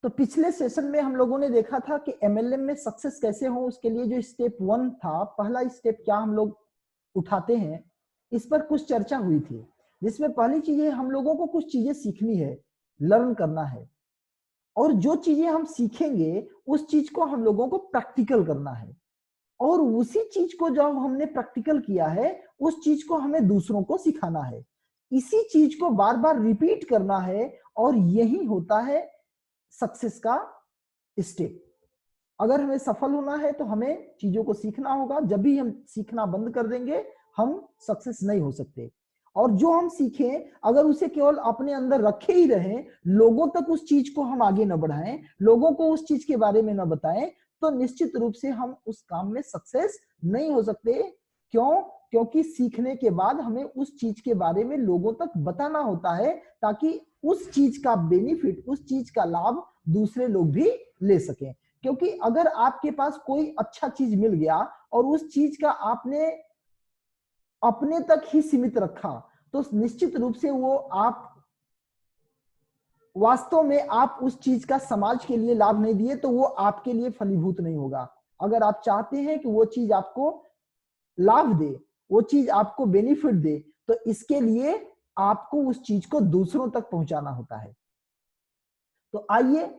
तो पिछले सेशन में हम लोगों ने देखा था कि एमएलएम में सक्सेस कैसे हो, उसके लिए जो स्टेप 1 था, पहला स्टेप क्या हम लोग उठाते हैं, इस पर कुछ चर्चा हुई थी। जिसमें पहली चीज है, हम लोगों को कुछ चीजें सीखनी है, लर्न करना है, और जो चीजें हम सीखेंगे उस चीज को हम लोगों को प्रैक्टिकल करना है, और उसी चीज को जब हमने प्रैक्टिकल किया है उस चीज को हमें दूसरों को सिखाना है। इसी चीज को बार बार रिपीट करना है, और यही होता है सक्सेस का स्टेप। अगर हमें सफल होना है तो हमें चीजों को सीखना होगा। जब भी हम सीखना बंद कर देंगे हम सक्सेस नहीं हो सकते। और जो हम सीखें अगर उसे केवल अपने अंदर रखे ही रहें, लोगों तक उस चीज को हम आगे न बढ़ाएं, लोगों को उस चीज के बारे में न बताएं, तो निश्चित रूप से हम उस काम में सक्सेस नहीं हो सकते। क्यों? क्योंकि सीखने के बाद हमें उस चीज के बारे में लोगों तक बताना होता है, ताकि उस चीज का बेनिफिट, उस चीज का लाभ दूसरे लोग भी ले सकें। क्योंकि अगर आपके पास कोई अच्छा चीज मिल गया और उस चीज का आपने अपने तक ही सीमित रखा, तो निश्चित रूप से वो आप वास्तव में आप उस चीज का समाज के लिए लाभ नहीं दिए, तो वो आपके लिए फलीभूत नहीं होगा। अगर आप चाहते हैं कि वो चीज आपको लाभ दे, वो चीज आपको बेनिफिट दे, तो इसके लिए आपको उस चीज को दूसरों तक पहुंचाना होता है। तो आइए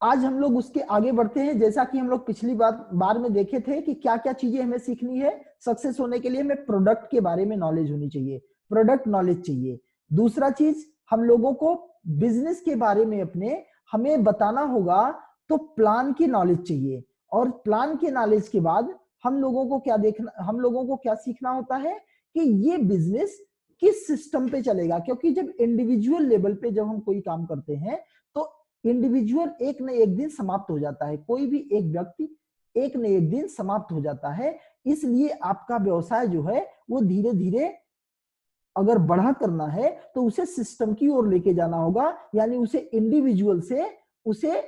आज हम लोग उसके आगे बढ़ते हैं। जैसा कि हम लोग पिछली बार में देखे थे कि क्या क्या चीजें हमें सीखनी है। सक्सेस होने के लिए हमें प्रोडक्ट के बारे में नॉलेज होनी चाहिए, प्रोडक्ट नॉलेज चाहिए। दूसरा चीज, हम लोगों को बिजनेस के बारे में अपने हमें बताना होगा, तो प्लान की नॉलेज चाहिए। और प्लान के नॉलेज के बाद हम लोगों को क्या देखना, हम लोगों को क्या सीखना होता है कि ये बिजनेस किस सिस्टम पे चलेगा। क्योंकि जब इंडिविजुअल लेवल पे जब हम कोई काम करते हैं तो इंडिविजुअल एक न एक दिन समाप्त हो जाता है, कोई भी एक व्यक्ति एक न एक दिन समाप्त हो जाता है। इसलिए आपका व्यवसाय जो है वो धीरे धीरे अगर बढ़ा करना है तो उसे सिस्टम की ओर लेके जाना होगा, यानी उसे इंडिविजुअल से उसे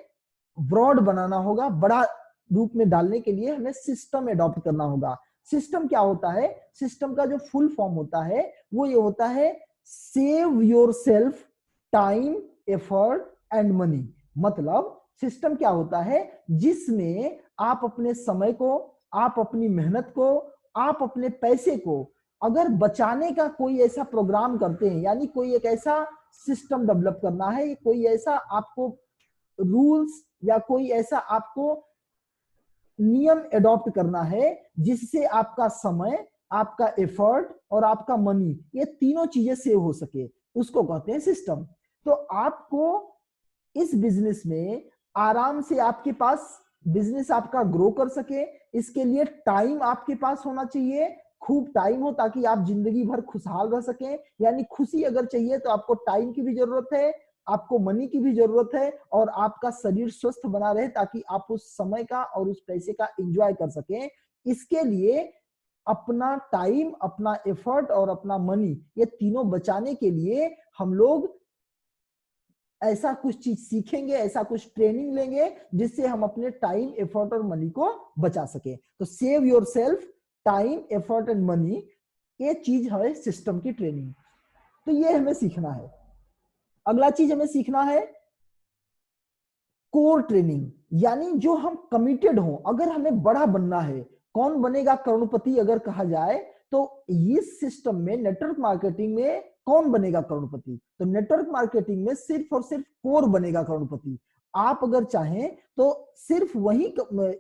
ब्रॉड बनाना होगा। बड़ा रूप में डालने के लिए हमें सिस्टम एडॉप्ट करना होगा। सिस्टम क्या होता है? सिस्टम का जो फुल फॉर्म होता है वो ये होता है, save your self time effort and money. मतलब सिस्टम क्या होता है? जिसमें आप अपने समय को, आप अपनी मेहनत को, आप अपने पैसे को अगर बचाने का कोई ऐसा प्रोग्राम करते हैं, यानी कोई एक ऐसा सिस्टम डेवलप करना है, कोई ऐसा आपको रूल्स या कोई ऐसा आपको नियम एडॉप्ट करना है जिससे आपका समय, आपका एफर्ट और आपका मनी, ये तीनों चीजें सेव हो सके, उसको कहते हैं सिस्टम। तो आपको इस बिजनेस में आराम से आपके पास बिजनेस आपका ग्रो कर सके, इसके लिए टाइम आपके पास होना चाहिए, खूब टाइम हो, ताकि आप जिंदगी भर खुशहाल रह सकें। यानी खुशी अगर चाहिए तो आपको टाइम की भी जरूरत है, आपको मनी की भी जरूरत है, और आपका शरीर स्वस्थ बना रहे ताकि आप उस समय का और उस पैसे का एंजॉय कर सकें। इसके लिए अपना टाइम, अपना एफर्ट और अपना मनी, ये तीनों बचाने के लिए हम लोग ऐसा कुछ चीज सीखेंगे, ऐसा कुछ ट्रेनिंग लेंगे जिससे हम अपने टाइम, एफर्ट और मनी को बचा सके। तो save your self time effort and money, ये चीज है सिस्टम की ट्रेनिंग। तो ये हमें सीखना है। अगला चीज हमें सीखना है कोर ट्रेनिंग, यानी जो हम कमिटेड हो। अगर हमें बड़ा बनना है, कौन बनेगा करोड़पति अगर कहा जाए, तो इस सिस्टम में, नेटवर्क मार्केटिंग में कौन बनेगा करोड़पति? तो नेटवर्क मार्केटिंग में सिर्फ और सिर्फ कोर बनेगा करोड़पति। आप अगर चाहें तो सिर्फ वही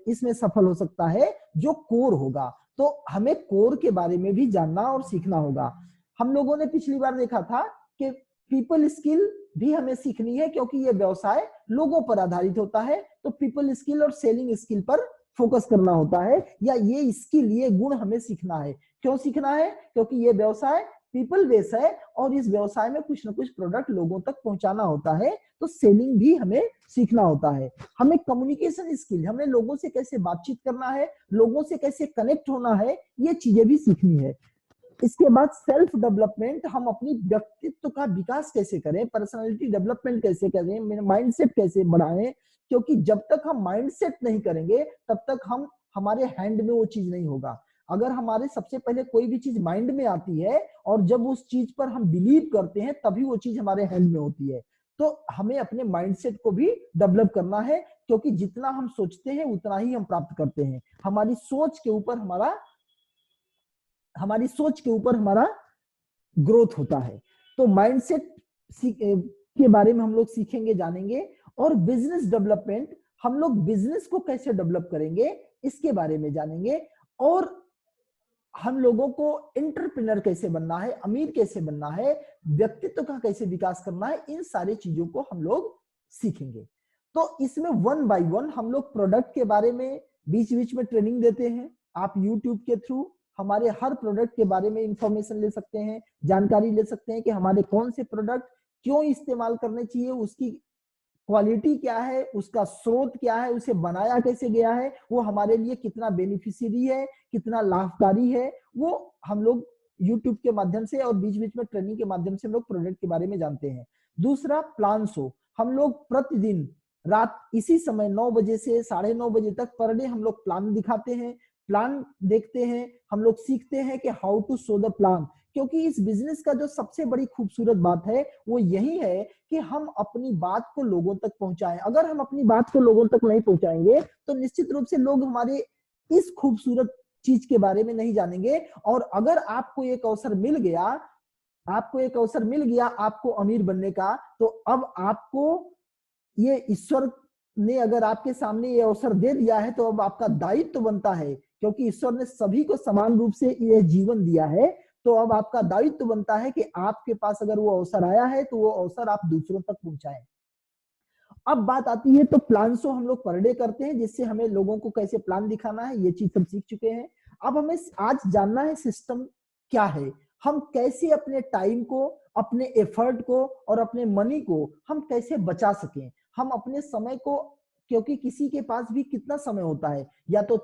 इसमें सफल हो सकता है जो कोर होगा। तो हमें कोर के बारे में भी जानना और सीखना होगा। हम लोगों ने पिछली बार देखा था कि पीपल स्किल भी हमें सीखनी है, क्योंकि ये व्यवसाय लोगों पर आधारित होता है। तो पीपल स्किल और सेलिंग स्किल पर फोकस करना होता है, या ये स्किल, ये गुण हमें सीखना है। क्यों सीखना है? क्योंकि ये व्यवसाय पीपल बेस है और इस व्यवसाय में कुछ ना कुछ प्रोडक्ट लोगों तक पहुंचाना होता है। तो सेलिंग भी हमें सीखना होता है। हमें कम्युनिकेशन स्किल, हमें लोगों से कैसे बातचीत करना है, लोगों से कैसे कनेक्ट होना है, ये चीजें भी सीखनी है। इसके बाद सेल्फ डेवलपमेंट, हम अपनी व्यक्तित्व का विकास कैसे करें, पर्सनालिटी डेवलपमेंट कैसे करें, माइंडसेट कैसे बढ़ाएं। क्योंकि जब तक हम माइंडसेट नहीं करेंगे तब तक हम, हमारे हैंड में वो चीज नहीं होगा। अगर हमारे सबसे पहले कोई भी चीज माइंड में आती है और जब उस चीज पर हम बिलीव करते हैं तभी वो चीज हमारे हैंड में होती है। तो हमें अपने माइंडसेट को भी डेवलप करना है, क्योंकि जितना हम सोचते हैं उतना ही हम प्राप्त करते हैं। हमारी सोच के ऊपर हमारा ग्रोथ होता है। तो माइंडसेट के बारे में हम लोग सीखेंगे, जानेंगे। और बिजनेस डेवलपमेंट, हम लोग बिजनेस को कैसे डेवलप करेंगे इसके बारे में जानेंगे। और हम लोगों को एंटरप्रेन्योर कैसे बनना है, अमीर कैसे बनना है, व्यक्तित्व का कैसे विकास करना है, इन सारी चीजों को हम लोग सीखेंगे। तो इसमें 1 बाय 1 हम लोग प्रोडक्ट के बारे में बीच बीच में ट्रेनिंग देते हैं। आप यूट्यूब के थ्रू हमारे हर प्रोडक्ट के बारे में इंफॉर्मेशन ले सकते हैं, जानकारी ले सकते हैं कि हमारे कौन से प्रोडक्ट क्यों इस्तेमाल करने चाहिए, उसकी क्वालिटी क्या है, उसका स्रोत क्या है, उसे बनाया कैसे गया है, वो हमारे लिए कितना बेनिफिशियरी है, कितना लाभकारी है, वो हम लोग यूट्यूब के माध्यम से और बीच बीच में ट्रेनिंग के माध्यम से हम लोग प्रोडक्ट के बारे में जानते हैं। दूसरा प्लान शो, हम लोग प्रतिदिन रात इसी समय 9 बजे से 9:30 बजे तक पर डे हम लोग प्लान दिखाते हैं, प्लान देखते हैं, हम लोग सीखते हैं कि how to show the plan. क्योंकि इस बिजनेस का जो सबसे बड़ी खूबसूरत बात है वो यही है कि हम अपनी बात को लोगों तक पहुंचाएं। अगर हम अपनी बात को लोगों तक नहीं पहुंचाएंगे तो निश्चित रूप से लोग हमारे इस खूबसूरत चीज के बारे में नहीं जानेंगे। और अगर आपको एक अवसर मिल गया आपको अमीर बनने का, तो अब आपको ये ईश्वर ने अगर आपके सामने ये अवसर दे दिया है तो अब आपका दायित्व तो बनता है, क्योंकि ईश्वर ने सभी को समान रूप से यह जीवन दिया है। तो अब आपका दायित्व तो बनता है कि आपके पास अगर वो अवसर आया है तो वो अवसर आप दूसरों तक पहुंचाएं। अब बात आती है तो प्लान शो हम लोग पर डे करते हैं, जिससे हमें लोगों को कैसे प्लान दिखाना है ये चीज सब सीख चुके हैं। अब हमें आज जानना है सिस्टम क्या है, हम कैसे अपने टाइम को, अपने एफर्ट को और अपने मनी को हम कैसे बचा सकें। हम अपने समय को, क्योंकि किसी के पास भी कितना समय होता है, या तो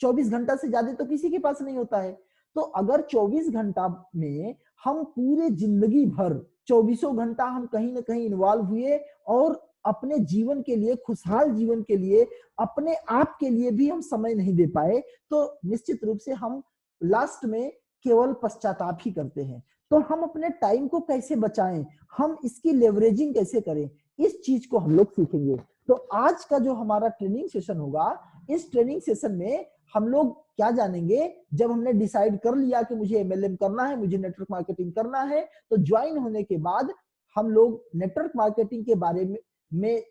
24 घंटा से ज्यादा तो किसी के पास नहीं होता है। तो अगर 24 घंटा में हम पूरे जिंदगी भर 24 घंटा हम कहीं ना कहीं इन्वॉल्व हुए और अपने जीवन के लिए, खुशहाल जीवन के लिए, अपने आप के लिए भी हम समय नहीं दे पाए, तो निश्चित रूप से हम लास्ट में केवल पश्चाताप ही करते हैं। तो हम अपने टाइम को कैसे बचाएं, हम इसकी लेवरेजिंग कैसे करें, इस चीज को हम लोग सीखेंगे। तो आज का जो हमारा ट्रेनिंग सेशन होगा, इस ट्रेनिंग सेशन में हम लोग क्या जानेंगे, जब हमने डिसाइड कर लिया कि मुझे एमएलएम करना है, मुझे नेटवर्क मार्केटिंग करना है, तो ज्वाइन होने के बाद हम लोग नेटवर्क मार्केटिंग के बारे में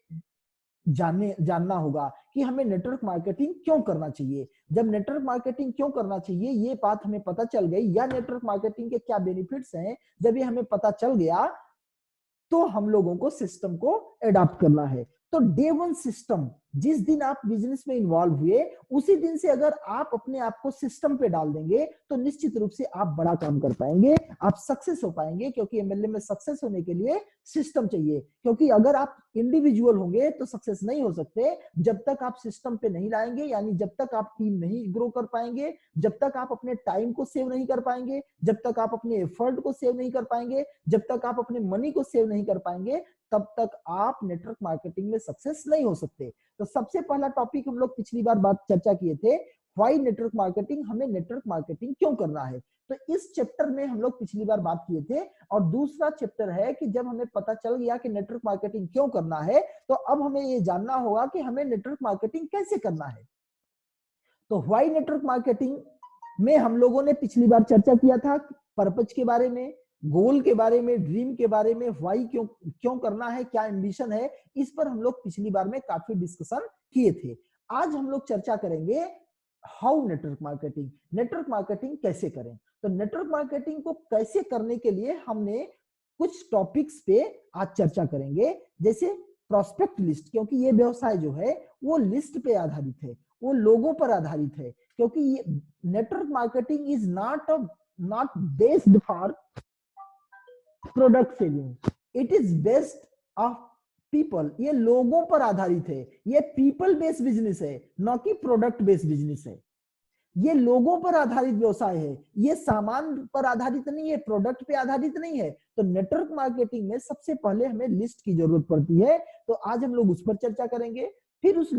जानना होगा कि हमें नेटवर्क मार्केटिंग क्यों करना चाहिए। जब नेटवर्क मार्केटिंग क्यों करना चाहिए ये बात हमें पता चल गई, या नेटवर्क मार्केटिंग के क्या बेनिफिट्स हैं, जब ये हमें पता चल गया तो हम लोगों को सिस्टम को एडॉप्ट करना है। तो डे 1 सिस्टम, जिस दिन आप बिजनेस में इन्वॉल्व हुए उसी दिन से अगर आप अपने आप को सिस्टम पे डाल देंगे तो निश्चित रूप से आप बड़ा काम कर पाएंगे, आप सक्सेस हो पाएंगे। क्योंकि एमएलए में सक्सेस होने के लिए सिस्टम चाहिए, क्योंकि अगर आप इंडिविजुअल होंगे तो सक्सेस नहीं हो सकते जब तक आप सिस्टम पे नहीं लाएंगे। यानी जब तक आप टीम नहीं ग्रो कर पाएंगे, जब तक आप अपने टाइम को सेव नहीं कर पाएंगे, जब तक आप अपने एफर्ट को सेव नहीं कर पाएंगे, जब तक आप अपने मनी को सेव नहीं कर पाएंगे, तब तक आप नेटवर्क मार्केटिंग में सक्सेस नहीं हो सकते। तो सबसे पहला टॉपिक हम लोग पिछली बार बात चर्चा किए थे, व्हाई नेटवर्क मार्केटिंग, हमें नेटवर्क मार्केटिंग क्यों करना है। तो इस चैप्टर में हम लोग पिछली बार बात किए थे। और दूसरा चैप्टर है कि जब हमें पता चल गया कि नेटवर्क मार्केटिंग क्यों करना है, तो अब हमें ये जानना होगा कि हमें नेटवर्क मार्केटिंग कैसे करना है। तो व्हाई नेटवर्क मार्केटिंग में हम लोगों ने पिछली बार चर्चा किया था पर्पज के बारे में, गोल के बारे में, ड्रीम के बारे में, व्हाई क्यों करना है, क्या एम्बिशन है, इस पर हम लोग पिछली बार में काफी डिस्कशन किए थे। आज हम लोग चर्चा करेंगे how network marketing, network marketing कैसे करें। तो नेटवर्क मार्केटिंग को कैसे करने के लिए हमने कुछ टॉपिक्स पे आज चर्चा करेंगे, जैसे प्रोस्पेक्ट लिस्ट, क्योंकि ये व्यवसाय जो है वो लिस्ट पे आधारित है, वो लोगों पर आधारित है। क्योंकि ये network marketing is not based for product selling, it is based of people. ये लोगों पर आधारित है, ये पीपल बेस्ड बिजनेस है, न कि प्रोडक्ट बेस्ड बिजनेस है। ये लोगों पर आधारित व्यवसाय है, ये सामान पर आधारित नहीं है, प्रोडक्ट पे आधारित नहीं है। तो नेटवर्क मार्केटिंग में सबसे पहले हमें लिस्ट की जरूरत पड़ती है। तो आज हम लोग उस पर चर्चा करेंगे। फिर उस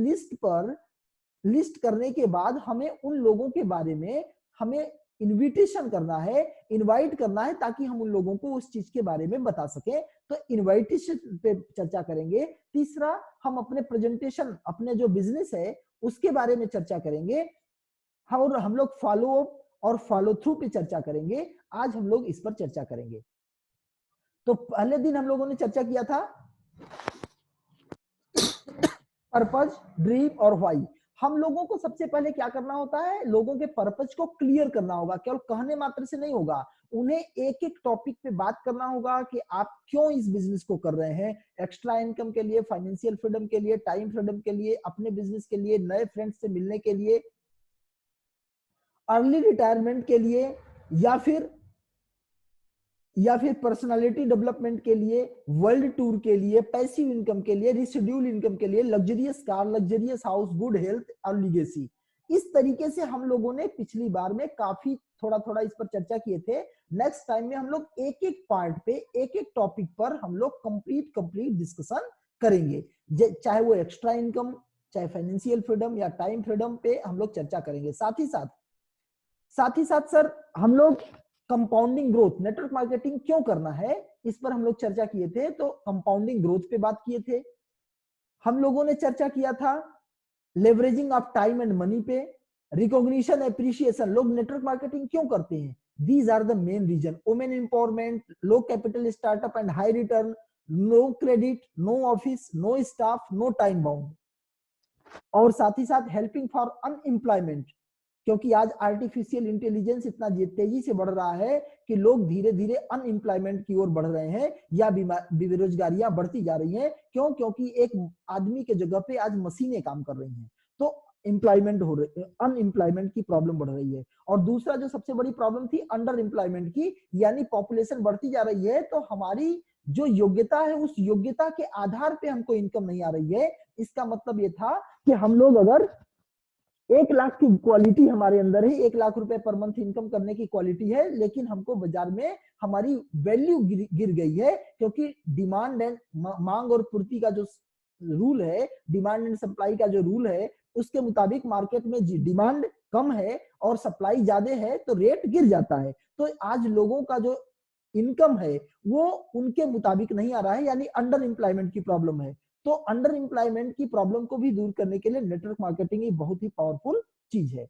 लिस्ट करने के बाद हमें उन लोगों के बारे में हमें इनविटेशन करना है, इनवाइट करना है, ताकि हम उन लोगों को उस चीज के बारे में बता सकें। तो इनविटेशन पे चर्चा करेंगे। तीसरा, हम अपने प्रेजेंटेशन, अपने जो बिजनेस है उसके बारे में चर्चा करेंगे। और हम लोग फॉलो अप और फॉलो थ्रू पे चर्चा करेंगे। आज हम लोग इस पर चर्चा करेंगे। तो पहले दिन हम लोगों ने चर्चा किया था पर्पज, ड्रीम और व्हाई। हम लोगों को सबसे पहले क्या करना होता है, लोगों के पर्पज को क्लियर करना होगा। केवल कहने मात्र से नहीं होगा, उन्हें एक एक टॉपिक पे बात करना होगा कि आप क्यों इस बिजनेस को कर रहे हैं। एक्स्ट्रा इनकम के लिए, फाइनेंशियल फ्रीडम के लिए, टाइम फ्रीडम के लिए, अपने बिजनेस के लिए, नए फ्रेंड्स से मिलने के लिए, अर्ली रिटायरमेंट के लिए, या फिर पर्सनालिटी डेवलपमेंट के लिए, वर्ल्ड टूर के लिए, पैसिव इनकम के लिए, रिशेड्यूल इनकम के लिए, luxurious car, luxurious house, good health और लीगेसी। इस तरीके से हम लोगों ने पिछली बार में काफी थोड़ा थोड़ा इस पर चर्चा किए थे। नेक्स्ट टाइम में हम लोग एक एक पार्ट पे, एक एक टॉपिक पर हम लोग कंप्लीट डिस्कशन करेंगे। चाहे वो एक्स्ट्रा इनकम, चाहे फाइनेंशियल फ्रीडम या टाइम फ्रीडम पे हम लोग चर्चा करेंगे। साथ ही साथ सर हम लोग कंपाउंडिंग ग्रोथ, नेटवर्क मार्केटिंग क्यों करना है, इस पर हम लोग चर्चा किए थे। तो कंपाउंडिंग ग्रोथ पे बात किए थे। हम लोगों ने चर्चा किया था leveraging of time and money पे, रिकॉग्निशन, एप्रिसिएशन। लोग नेटवर्क मार्केटिंग क्यों करते हैं, these are the main reason. Women empowerment, low capital startup and high return, no credit, no office, no staff, no time bound. और साथ ही साथ helping for unemployment, क्योंकि आज आर्टिफिशियल इंटेलिजेंस इतना तेजी से बढ़ रहा है कि लोग धीरे धीरे अनएम्प्लॉयमेंट की ओर बढ़ रहे हैं या बेरोजगारियां बढ़ती जा रही हैं। क्यों? क्योंकि एक आदमी के जगह पे आज मशीनें काम कर रही हैं, तो एम्प्लॉयमेंट हो रही, अनएम्प्लॉयमेंट की प्रॉब्लम बढ़ रही है। और दूसरा जो सबसे बड़ी प्रॉब्लम थी अंडर एम्प्लॉयमेंट की, यानी पॉपुलेशन बढ़ती जा रही है तो हमारी जो योग्यता है उस योग्यता के आधार पे हमको इनकम नहीं आ रही है। इसका मतलब ये था कि हम लोग अगर 1 लाख की क्वालिटी हमारे अंदर है, 1 लाख रुपए पर मंथ इनकम करने की क्वालिटी है, लेकिन हमको बाजार में हमारी वैल्यू गिर गई है, क्योंकि डिमांड एंड मांग और पूर्ति का जो रूल है, डिमांड एंड सप्लाई का जो रूल है, उसके मुताबिक मार्केट में डिमांड कम है और सप्लाई ज्यादा है तो रेट गिर जाता है। तो आज लोगों का जो इनकम है वो उनके मुताबिक नहीं आ रहा है, यानी अंडर एम्प्लॉयमेंट की प्रॉब्लम है। तो अंडर एम्प्लॉयमेंट की प्रॉब्लम को भी दूर करने के लिए नेटवर्क मार्केटिंग एक बहुत ही पावरफुल चीज है।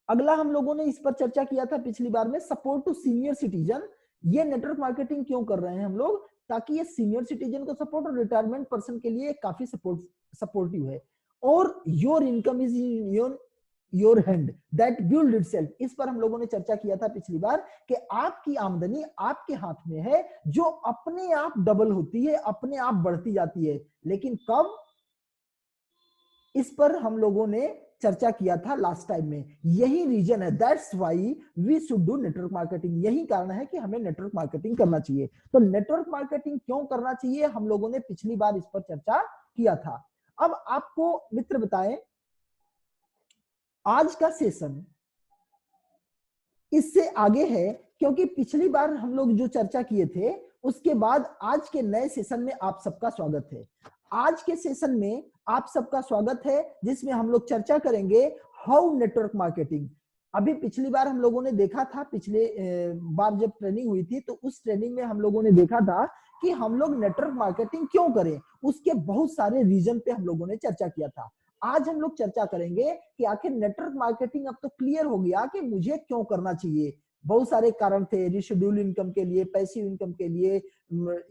अगला हम लोगों ने इस पर चर्चा किया था पिछली बार में, सपोर्ट टू सीनियर सिटीजन। ये नेटवर्क मार्केटिंग क्यों कर रहे हैं हम लोग, ताकि ये सीनियर सिटीजन को सपोर्ट और रिटायरमेंट पर्सन के लिए काफी सपोर्टिव है। और your income is your hand that build itself, इस पर हम लोगों ने चर्चा किया था पिछली बार कि आपकी आमदनी आपके हाथ में है, जो अपने आप डबल होती है, अपने आप बढ़ती जाती है। लेकिन कब, इस पर हम लोगों ने चर्चा किया था लास्ट टाइम में। यही रीजन है, that's why we should do network marketing. यही कारण है कि हमें नेटवर्क मार्केटिंग करना चाहिए। तो नेटवर्क मार्केटिंग क्यों करना चाहिए, हम लोगों ने पिछली बार इस पर चर्चा किया था। अब आपको मित्र बताएं, आज का सेशन इससे आगे है, क्योंकि पिछली बार हम लोग जो चर्चा किए थे उसके बाद आज के नए सेशन में आप सबका स्वागत है। आज के सेशन में आप सबका स्वागत है, जिसमें हम लोग चर्चा करेंगे हाउ नेटवर्क मार्केटिंग। अभी पिछली बार हम लोगों ने देखा था, पिछले बार जब ट्रेनिंग हुई थी तो उस ट्रेनिंग में हम लोगों ने देखा था कि हम लोग नेटवर्क मार्केटिंग क्यों करें, उसके बहुत सारे रीजन पे हम लोगों ने चर्चा किया था। आज हम लोग चर्चा करेंगे कि आखिर नेटवर्क मार्केटिंग अब तो क्लियर हो गया कि मुझे क्यों करना चाहिए। बहुत सारे कारण थे, रिशेड्यूल इनकम के लिए, पैसिव इनकम के लिए,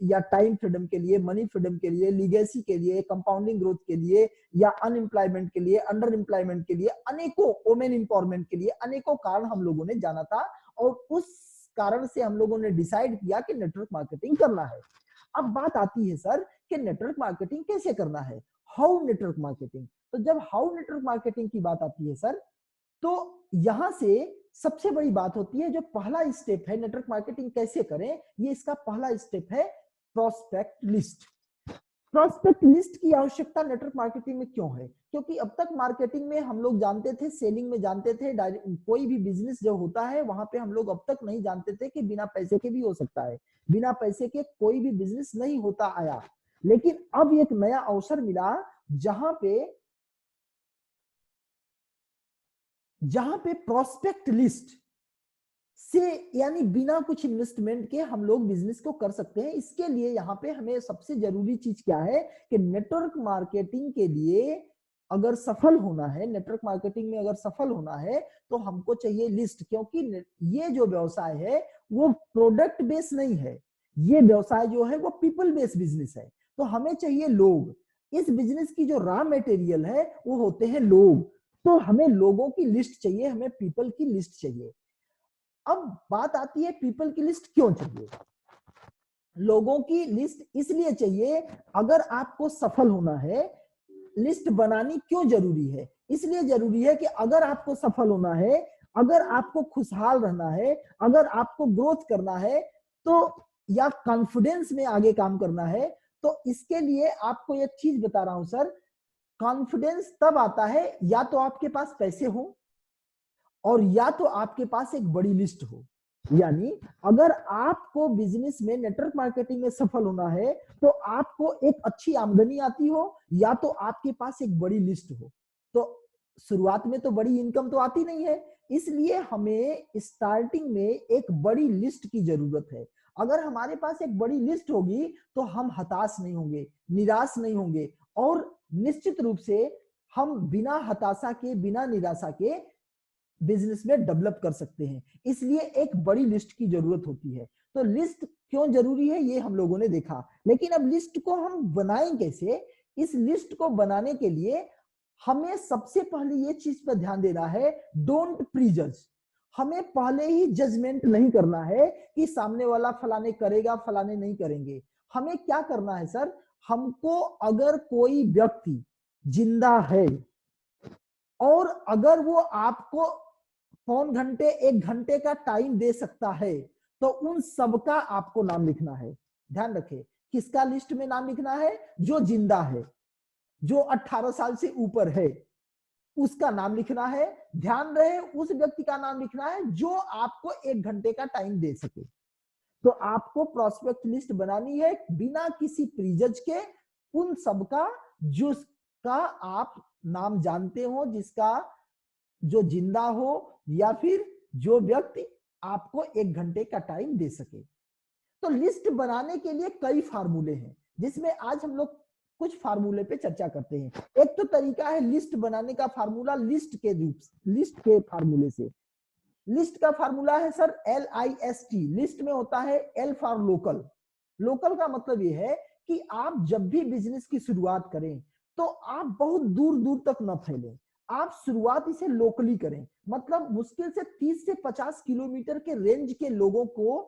या टाइम फ्रीडम के लिए, मनी फ्रीडम के लिए, लीगेसी के लिए, कंपाउंडिंग ग्रोथ के लिए, या अनएम्प्लॉयमेंट के लिए, अंडर एम्प्लॉयमेंट के लिए, अनेकों, वुमेन एम्पावरमेंट के लिए, अनेकों कारण हम लोगों ने जाना था। और उस कारण से हम लोगों ने डिसाइड किया कि नेटवर्क मार्केटिंग करना है। अब बात आती है सर कि नेटवर्क मार्केटिंग कैसे करना है, हाउ नेटवर्क मार्केटिंग। तो जब हाउ नेटवर्क मार्केटिंग की बात आती है सर, तो यहां से सबसे बड़ी बात होती है, जो पहला स्टेप है नेटवर्क मार्केटिंग कैसे करें, ये इसका पहला स्टेप है प्रोस्पेक्ट लिस्ट। प्रोस्पेक्ट लिस्ट की आवश्यकता नेटवर्क मार्केटिंग में क्यों है, क्योंकि अब तक मार्केटिंग में हम लोग जानते थे, सेलिंग में जानते थे, कोई भी बिजनेस जो होता है वहां पे हम लोग अब तक नहीं जानते थे कि बिना पैसे के भी हो सकता है, बिना पैसे के कोई भी बिजनेस नहीं होता आया। लेकिन अब एक नया अवसर मिला जहां पे जहां पे प्रोस्पेक्ट लिस्ट से यानी बिना कुछ इन्वेस्टमेंट के हम लोग बिजनेस को कर सकते हैं। इसके लिए यहाँ पे हमें सबसे जरूरी चीज क्या है कि नेटवर्क मार्केटिंग के लिए अगर सफल होना है, नेटवर्क मार्केटिंग में अगर सफल होना है तो हमको चाहिए लिस्ट, क्योंकि ये जो व्यवसाय है वो प्रोडक्ट बेस नहीं है, ये व्यवसाय जो है वो पीपल बेस बिजनेस है। तो हमें चाहिए लोग। इस बिजनेस की जो रॉ मटेरियल है वो होते हैं लोग। तो हमें लोगों की लिस्ट चाहिए, हमें पीपल की लिस्ट चाहिए। अब बात आती है पीपल की लिस्ट क्यों चाहिए। लोगों की लिस्ट इसलिए चाहिए, अगर आपको सफल होना है, लिस्ट बनानी क्यों जरूरी है? इसलिए जरूरी है कि अगर आपको सफल होना है, अगर आपको खुशहाल रहना है, अगर आपको ग्रोथ करना है, तो या कॉन्फिडेंस में आगे काम करना है, तो इसके लिए आपको एक चीज बता रहा हूं सर, कॉन्फिडेंस तब आता है या तो आपके पास पैसे हो और या तो आपके पास एक बड़ी लिस्ट हो। यानी अगर आपको बिजनेस में नेटवर्क मार्केटिंग में सफल होना है तो आपको एक अच्छी आमदनी आती हो या तो आपके पास एक बड़ी लिस्ट हो। तो शुरुआत में तो बड़ी इनकम तो आती नहीं है, इसलिए हमें स्टार्टिंग में एक बड़ी लिस्ट की जरूरत है। अगर हमारे पास एक बड़ी लिस्ट होगी तो हम हताश नहीं होंगे, निराश नहीं होंगे, और निश्चित रूप से हम बिना हताशा के, बिना निराशा के बिजनेस में डेवलप कर सकते हैं। इसलिए एक बड़ी लिस्ट की जरूरत होती है। तो लिस्ट क्यों जरूरी है ये हम लोगों ने देखा, लेकिन अब लिस्ट को हम बनाएं कैसे? इस लिस्ट को बनाने के लिए हमें सबसे पहले ये चीज पर ध्यान देना है, डोंट प्रीजज। हमें पहले ही जजमेंट नहीं करना है कि सामने वाला फलाने करेगा, फलाने नहीं करेंगे। हमें क्या करना है सर, हमको अगर कोई व्यक्ति जिंदा है और अगर वो आपको पौन घंटे, एक घंटे का टाइम दे सकता है, तो उन सबका आपको नाम लिखना है। ध्यान रखें, किसका लिस्ट में नाम लिखना है? जो जिंदा है, जो 18 साल से ऊपर है, उसका नाम लिखना है। ध्यान रहे, उस व्यक्ति का नाम लिखना है जो आपको एक घंटे का टाइम दे सके। तो आपको प्रोस्पेक्ट लिस्ट बनानी है बिना किसी प्रीजज के, उन सबका जिसका आप नाम जानते हो, जिसका जो जिंदा हो या फिर जो व्यक्ति आपको एक घंटे का टाइम दे सके। तो लिस्ट बनाने के लिए कई फार्मूले हैं, जिसमें आज हम लोग कुछ फार्मूले पे चर्चा करते हैं। एक तो तरीका है लिस्ट बनाने का फार्मूला, लिस्ट के फार्मूले से। लिस्ट का फार्मूला है सर LIST। लिस्ट में होता है L फॉर लोकल। लोकल का मतलब ये है कि आप जब भी बिजनेस की शुरुआत करें तो आप बहुत दूर दूर तक न फैलें, आप शुरुआत इसे लोकली करें। मतलब मुश्किल से 30 से 50 किलोमीटर के रेंज के लोगों को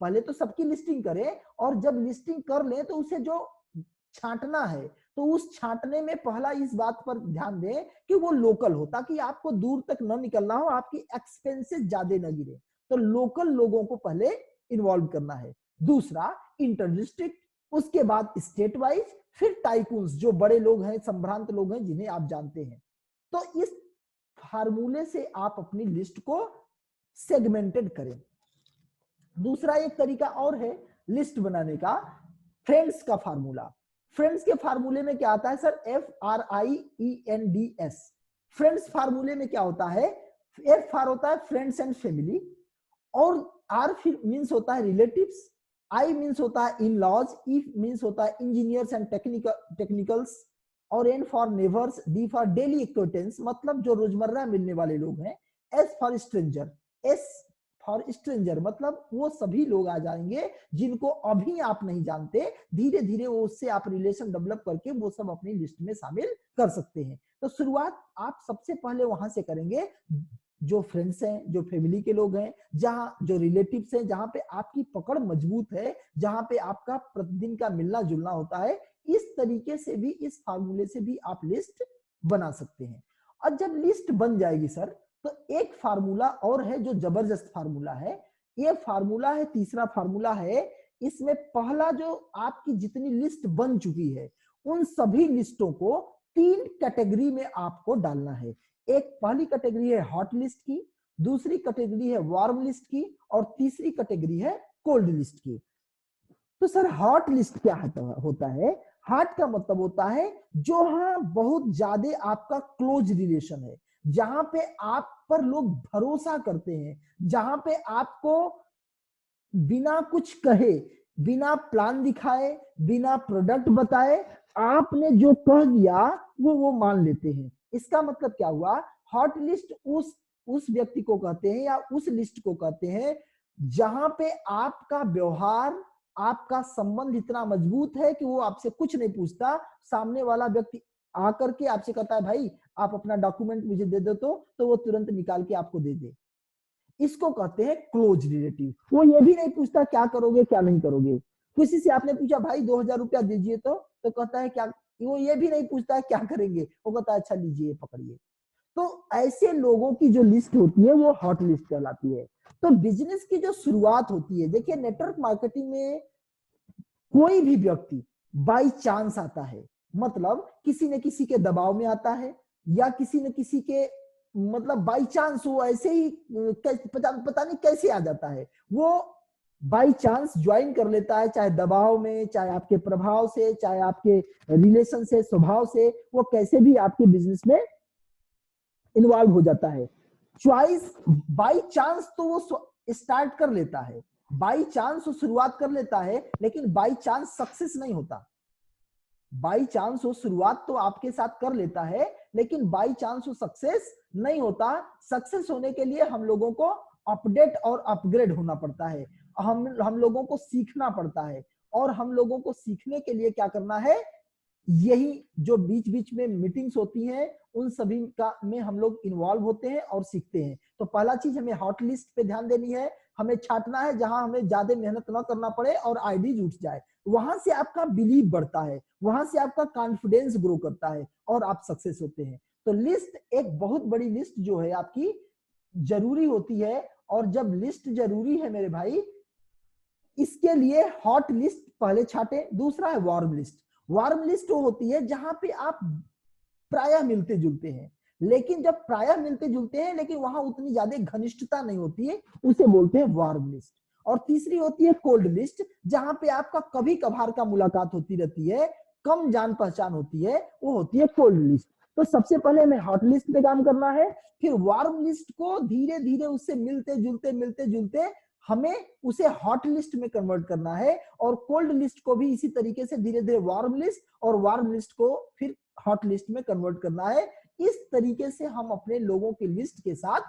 पहले तो सबकी लिस्टिंग करें, और जब लिस्टिंग कर लें तो उसे जो छांटना है, तो उस छांटने में पहला इस बात पर ध्यान दें कि वो लोकल हो, ताकि आपको दूर तक न निकलना हो, आपकी एक्सपेंसेस ज्यादा न गिरे। तो लोकल लोगों को पहले इन्वॉल्व करना है। दूसरा इंटर डिस्ट्रिक्ट, उसके बाद स्टेट वाइज, फिर टाइकून्स, जो बड़े लोग हैं, संभ्रांत लोग हैं जिन्हें आप जानते हैं। तो इस फार्मूले से आप अपनी लिस्ट को सेगमेंटेड करें। दूसरा एक तरीका और है लिस्ट बनाने का, फ्रेंड्स का फार्मूला। फ्रेंड्स के फार्मूले में क्या आता है सर? FRIENDS। फ्रेंड्स फार्मूले में क्या होता है? F फॉर होता है फ्रेंड्स एंड फैमिली, और R मीन्स होता है रिलेटिव्स, I मीन्स होता है इन लॉज, E मीन्स होता है इंजीनियर्स एंड टेक्निकल्स, और N for neighbours, D for daily acquaintance, मतलब जो रोजमर्रा मिलने वाले लोग हैं, S for stranger, S for stranger मतलब वो सभी लोग आ जाएंगे जिनको अभी आप नहीं जानते, धीरे धीरे वो उससे आप रिलेशन डेवलप करके वो सब अपनी लिस्ट में शामिल कर सकते हैं। तो शुरुआत आप सबसे पहले वहां से करेंगे, जो फ्रेंड्स हैं, जो फैमिली के लोग हैं, जहां जो रिलेटिव्स हैं, जहां पे आपकी पकड़ मजबूत है, जहां पे आपका प्रतिदिन का मिलना जुलना होता है। इस तरीके से भी, इस फार्मूले से भी आप लिस्ट बना सकते हैं। और जब लिस्ट बन जाएगी सर, तो एक फार्मूला और है जो जबरदस्त फार्मूला है। ये फार्मूला है, तीसरा फार्मूला है। इसमें पहला जो आपकी जितनी लिस्ट बन चुकी है, उन सभी लिस्टों को 3 कैटेगरी में आपको डालना है। एक पहली कैटेगरी है हॉट लिस्ट की, दूसरी कैटेगरी है वार्म लिस्ट की, और तीसरी कैटेगरी है कोल्ड लिस्ट की। तो सर हॉट लिस्ट क्या होता है? हॉट का मतलब होता है जो हाँ बहुत ज्यादा आपका क्लोज रिलेशन है, जहां पे आप पर लोग भरोसा करते हैं, जहां पे आपको बिना कुछ कहे, बिना प्लान दिखाए, बिना प्रोडक्ट बताए, आपने जो कह दिया वो मान लेते हैं। इसका मतलब क्या हुआ, हॉट लिस्ट उस व्यक्ति को कहते हैं या उस लिस्ट को कहते हैं जहां पे आपका व्यवहार, आपका संबंध इतना मजबूत है कि वो आपसे कुछ नहीं पूछता, सामने वाला व्यक्ति आकर के आपसे कहता है भाई आप अपना डॉक्यूमेंट मुझे दे दो, तो वो तुरंत निकाल के आपको दे दे। इसको कहते हैं क्लोज रिलेटिव। वो ये भी नहीं पूछता क्या करोगे क्या नहीं करोगे। किसी से आपने पूछा भाई 2000 रुपया दीजिए, तो कहता है क्या, वो ये भी नहीं पूछता है क्या करेंगे, वो कहता है अच्छा लीजिए पकड़िए। तो ऐसे लोगों की जो लिस्ट होती है वो हॉट लिस्ट कहलाती है। तो बिजनेस की जो शुरुआत होती है, देखिए नेटवर्क मार्केटिंग में कोई भी व्यक्ति बाई चांस आता है, मतलब किसी न किसी के दबाव में आता है, या किसी न किसी के मतलब बाई चांस वो ऐसे ही पता नहीं कैसे आ जाता है, वो बाई चांस ज्वाइन कर लेता है, चाहे दबाव में, चाहे आपके प्रभाव से, चाहे आपके रिलेशन से, स्वभाव से, वो कैसे भी आपके बिजनेस में इन्वॉल्व हो जाता है। चॉइस बाई चांस तो वो स्टार्ट कर लेता है, बाई चांस वो शुरुआत कर लेता है, लेकिन बाई चांस सक्सेस नहीं होता। बाई चांस वो शुरुआत तो आपके साथ कर लेता है, लेकिन बाई चांस वो सक्सेस नहीं होता। सक्सेस होने के लिए हम लोगों को अपडेट और अपग्रेड होना पड़ता है, हम लोगों को सीखना पड़ता है, और हम लोगों को सीखने के लिए क्या करना है, यही जो बीच बीच में मीटिंग्स होती हैं उन सभी का में हम लोग इन्वॉल्व होते हैं और सीखते हैं। तो पहला चीज हमें हॉट लिस्ट पे ध्यान देनी है, हमें छांटना है जहां हमें ज्यादा मेहनत ना करना पड़े और आईडी जुट जाए, वहां से आपका बिलीव बढ़ता है, वहां से आपका कॉन्फिडेंस ग्रो करता है और आप सक्सेस होते हैं। तो लिस्ट, एक बहुत बड़ी लिस्ट जो है आपकी जरूरी होती है, और जब लिस्ट जरूरी है मेरे भाई, इसके लिए हॉट लिस्ट पहले छाटे। दूसरा है वार्म लिस्ट। वार्म लिस्ट वो होती है जहां पे आप प्रायः मिलते जुलते हैं, लेकिन जब प्रायः मिलते जुलते हैं लेकिन वहां उतनी ज्यादा घनिष्ठता नहीं होती है, उसे बोलते हैं वार्म लिस्ट। और तीसरी होती है कोल्ड लिस्ट, जहां पे आपका कभी कभार का मुलाकात होती रहती है, कम जान पहचान होती है, वो होती है कोल्ड लिस्ट। तो सबसे पहले हमें हॉट लिस्ट पे काम करना है, फिर वार्म लिस्ट को धीरे धीरे उससे मिलते जुलते हमें उसे हॉट लिस्ट में कन्वर्ट करना है, और कोल्ड लिस्ट को भी इसी तरीके से धीरे धीरे वार्म लिस्ट, और वार्म लिस्ट को फिर हॉट लिस्ट में कन्वर्ट करना है। इस तरीके से हम अपने लोगों की लिस्ट के साथ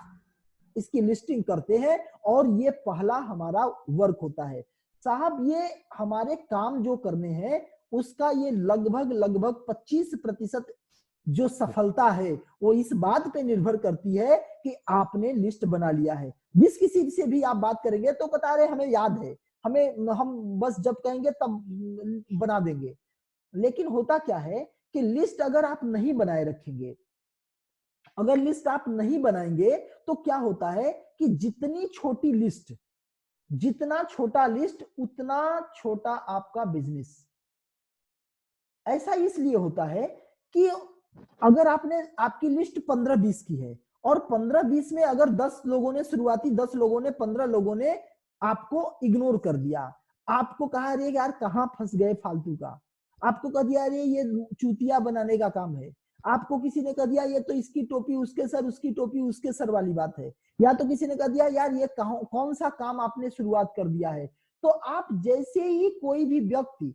इसकी लिस्टिंग करते हैं, और ये पहला हमारा वर्क होता है। साहब ये हमारे काम जो करने हैं उसका ये लगभग 25% जो सफलता है वो इस बात पे निर्भर करती है कि आपने लिस्ट बना लिया है। जिस किसी से भी आप बात करेंगे तो बता रहे हमें याद है, हम बस जब कहेंगे तब बना देंगे, लेकिन होता क्या है कि लिस्ट अगर आप नहीं बनाए रखेंगे, अगर लिस्ट आप नहीं बनाएंगे, तो क्या होता है कि जितनी छोटी लिस्ट, जितना छोटा लिस्ट उतना छोटा आपका बिजनेस। ऐसा इसलिए होता है कि अगर आपकी लिस्ट 15-20 की है, और 15-20 में अगर 10 लोगों ने, शुरुआती 10 लोगों ने, 15 लोगों ने आपको इग्नोर कर दिया, आपको कहा अरे यार कहां फंस गए फालतू का, आपको कह दिया अरे ये चूतिया बनाने का काम है, आपको किसी ने कह दिया ये तो इसकी टोपी उसके सर, उसकी टोपी उसके सर वाली बात है, या तो किसी ने कह दिया यार ये कौन सा काम आपने शुरुआत कर दिया है। तो आप जैसे ही कोई भी व्यक्ति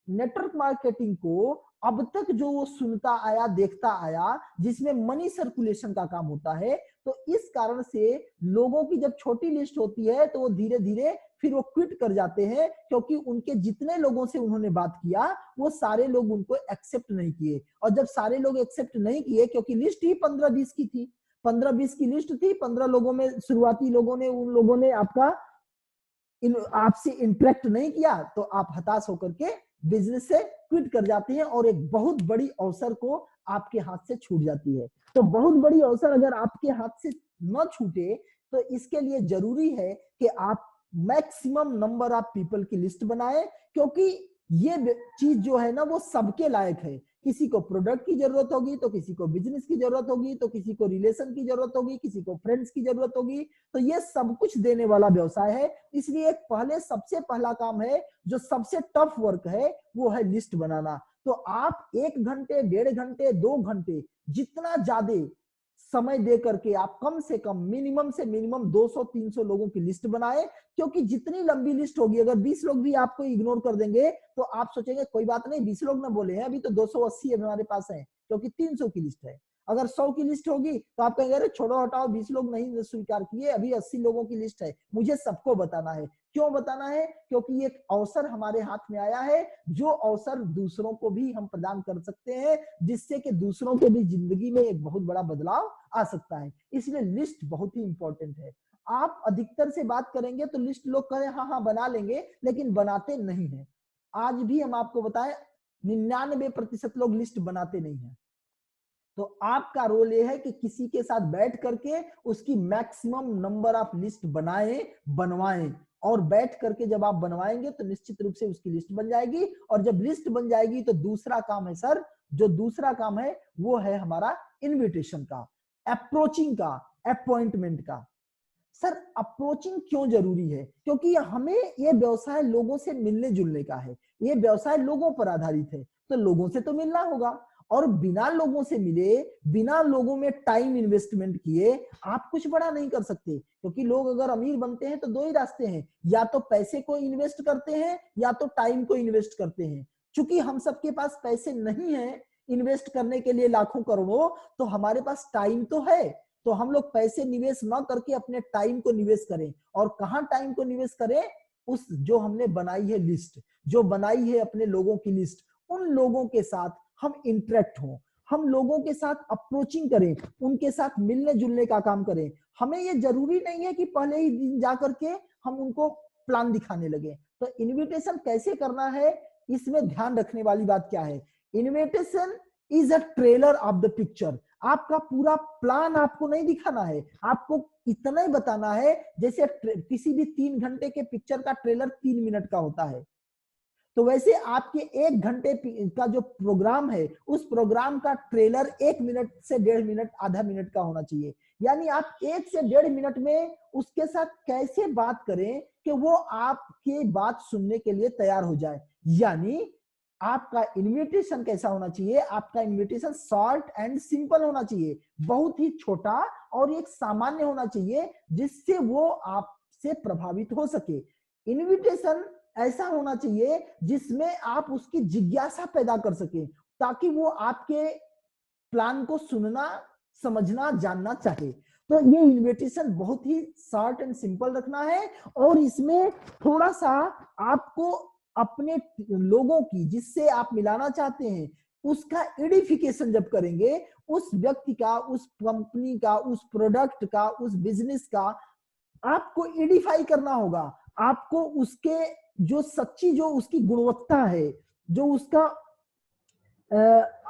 नेटवर्क मार्केटिंग को अब तक जो वो सुनता आया, देखता आया, जिसमें मनी सर्कुलेशन का काम होता है, तो इस कारण से लोगों की जब छोटी लिस्ट होती है तो वो धीरे धीरे फिर वो क्विट कर जाते हैं, क्योंकि उनके जितने लोगों से उन्होंने बात किया वो सारे लोग उनको एक्सेप्ट नहीं किए, और जब सारे लोग एक्सेप्ट नहीं किए, क्योंकि लिस्ट ही 15-20 की थी, 15-20 की लिस्ट थी, 15 लोगों में शुरुआती लोगों ने, उन लोगों ने आपसे इंटरेक्ट नहीं किया, तो आप हताश होकर के बिजनेस से क्विट कर जाते हैं, और एक बहुत बड़ी अवसर को आपके हाथ से छूट जाती है। तो बहुत बड़ी अवसर अगर आपके हाथ से न छूटे, तो इसके लिए जरूरी है कि आप मैक्सिमम नंबर ऑफ पीपल की लिस्ट बनाएं, क्योंकि ये चीज जो है ना वो सबके लायक है। किसी को प्रोडक्ट की जरूरत होगी, तो किसी को बिजनेस की जरूरत होगी, तो किसी को रिलेशन की जरूरत होगी, किसी को फ्रेंड्स की जरूरत होगी, तो ये सब कुछ देने वाला व्यवसाय है। इसलिए सबसे पहला काम है, जो सबसे टफ वर्क है, वो है लिस्ट बनाना। तो आप 1 घंटे, 1.5 घंटे, 2 घंटे, जितना ज्यादा समय दे करके आप कम से कम मिनिमम से मिनिमम 200-300 लोगों की लिस्ट बनाए, क्योंकि जितनी लंबी लिस्ट होगी, अगर 20 लोग भी आपको इग्नोर कर देंगे तो आप सोचेंगे कोई बात नहीं, 20 लोग ना बोले हैं, अभी तो 280 हमारे पास है, क्योंकि 300 की लिस्ट है। अगर 100 की लिस्ट होगी तो आप कहेंगे अरे छोड़ो हटाओ, 20 लोग नहीं स्वीकार किए, अभी 80 लोगों की लिस्ट है, मुझे सबको बताना है। क्यों बताना है? क्योंकि एक अवसर हमारे हाथ में आया है, जो अवसर दूसरों को भी हम प्रदान कर सकते हैं, जिससे कि दूसरों के भी जिंदगी में एक बहुत बड़ा बदलाव आ सकता है। इसलिए लिस्ट बहुत ही इंपॉर्टेंट है। आप अधिकतर से बात करेंगे तो लिस्ट लोग कहें हाँ हाँ बना लेंगे, लेकिन बनाते नहीं है। आज भी हम आपको बताएं 99% लोग लिस्ट बनाते नहीं है। तो आपका रोल ये है कि किसी के साथ बैठ करके उसकी मैक्सिमम नंबर ऑफ लिस्ट बनवाएं, और बैठ करके जब आप बनवाएंगे तो निश्चित रूप से उसकी लिस्ट बन जाएगी। और जब लिस्ट बन जाएगी तो दूसरा काम है सर, जो दूसरा काम है वो है हमारा इनविटेशन का, अप्रोचिंग का, अपॉइंटमेंट का। सर अप्रोचिंग क्यों जरूरी है? क्योंकि हमें ये व्यवसाय लोगों से मिलने जुलने का है, ये व्यवसाय लोगों पर आधारित है, तो लोगों से तो मिलना होगा। और बिना लोगों से मिले, बिना लोगों में टाइम इन्वेस्टमेंट किए आप कुछ बड़ा नहीं कर सकते। क्योंकि लोग अगर अमीर बनते हैं तो दो ही रास्ते हैं, या तो पैसे को इन्वेस्ट करते हैं या तो टाइम को इन्वेस्ट करते हैं। चूंकि हम सबके पास पैसे नहीं है इन्वेस्ट करने के लिए लाखों करोड़ों, तो हमारे पास टाइम तो है, तो हम लोग पैसे निवेश न करके अपने टाइम को निवेश करें। और कहां टाइम को निवेश करें? उस जो हमने बनाई है लिस्ट, जो बनाई है अपने लोगों की लिस्ट, उन लोगों के साथ हम इंटरेक्ट हों, हम लोगों के साथ अप्रोचिंग करें, उनके साथ मिलने जुलने का काम करें। हमें ये जरूरी नहीं है कि पहले ही दिन जाकर के हम उनको प्लान दिखाने लगे। तो इनविटेशन कैसे करना है, इसमें ध्यान रखने वाली बात क्या है? Invitation is a trailer of the picture. आपका पूरा प्लान आपको नहीं दिखाना है, आपको इतना ही बताना है, जैसे किसी भी 3 घंटे के पिक्चर का ट्रेलर 3 मिनट का होता है, तो वैसे आपके 1 घंटे का जो प्रोग्राम है, उस प्रोग्राम का ट्रेलर 1 मिनट से 1.5 मिनट, आधा मिनट का होना चाहिए। यानी आप 1 से 1.5 मिनट में उसके साथ कैसे बात करें कि वो आपकी बात सुनने के लिए तैयार हो जाए। यानी आपका इनविटेशन कैसा होना चाहिए? आपका इनविटेशन शॉर्ट एंड सिंपल होना चाहिए, बहुत ही छोटा और एक सामान्य होना चाहिए, जिससे वो आपसे प्रभावित हो सके। इनविटेशन ऐसा होना चाहिए जिसमें आप उसकी जिज्ञासा पैदा कर सके, ताकि वो आपके प्लान को सुनना, समझना, जानना चाहे। तो ये इनविटेशन बहुत ही शॉर्ट एंड सिंपल रखना है, और इसमें थोड़ा सा आपको अपने लोगों की, जिससे आप मिलाना चाहते हैं, उसका एडिफिकेशन जब करेंगे, उस व्यक्ति का, उस कंपनी का, उस प्रोडक्ट का, उस बिजनेस का आपको एडिफाई करना होगा। आपको उसके जो सच्ची, जो उसकी गुणवत्ता है, जो उसका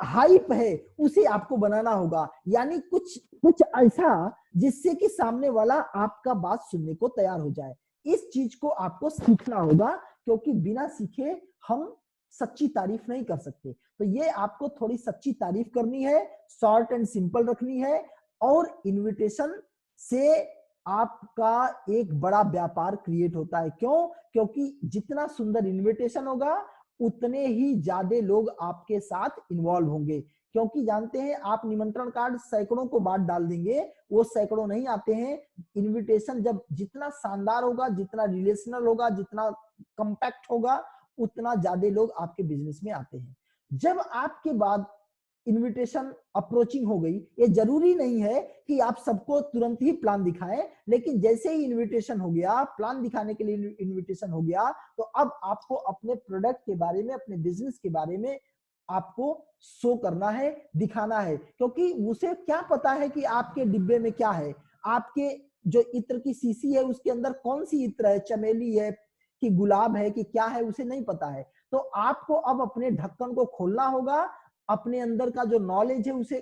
हाइप है, उसे आपको बनाना होगा। यानी कुछ कुछ ऐसा जिससे कि सामने वाला आपका बात सुनने को तैयार हो जाए। इस चीज को आपको सीखना होगा, क्योंकि बिना सीखे हम सच्ची तारीफ नहीं कर सकते। तो ये आपको थोड़ी सच्ची तारीफ करनी है, शॉर्ट एंड सिंपल रखनी है, और इनविटेशन से आपका एक बड़ा व्यापार क्रिएट होता है। क्यों? क्योंकि जितना सुंदर इनविटेशन होगा, उतने ही ज्यादा लोग आपके साथ इन्वॉल्व होंगे। क्योंकि जानते हैं, आप निमंत्रण कार्ड सैकड़ों को बांट डाल देंगे, वो सैकड़ों नहीं आते हैं। इनविटेशन जब जितना शानदार होगा, जितना रिलेशनल होगा, जितना कंपैक्ट होगा, उतना ज्यादा लोग आपके बिजनेस में आते हैं। जब आपके बाद इनविटेशन अप्रोचिंग हो गई, ये जरूरी नहीं है कि आप सबको तुरंत ही प्लान दिखाएं, लेकिन जैसे ही इनविटेशन हो गया, प्लान दिखाने के लिए इनविटेशन हो गया, तो अब आपको अपने प्रोडक्ट के बारे में, अपने बिजनेस के बारे में आपको शो करना है, दिखाना है। क्योंकि उसे क्या पता है कि आपके डिब्बे में क्या है, आपके जो इत्र की शीशी है उसके अंदर कौन सी इत्र है, चमेली है कि गुलाब है कि क्या है, उसे नहीं पता है। तो आपको अब अपने ढक्कन को खोलना होगा, अपने अंदर का जो नॉलेज है उसे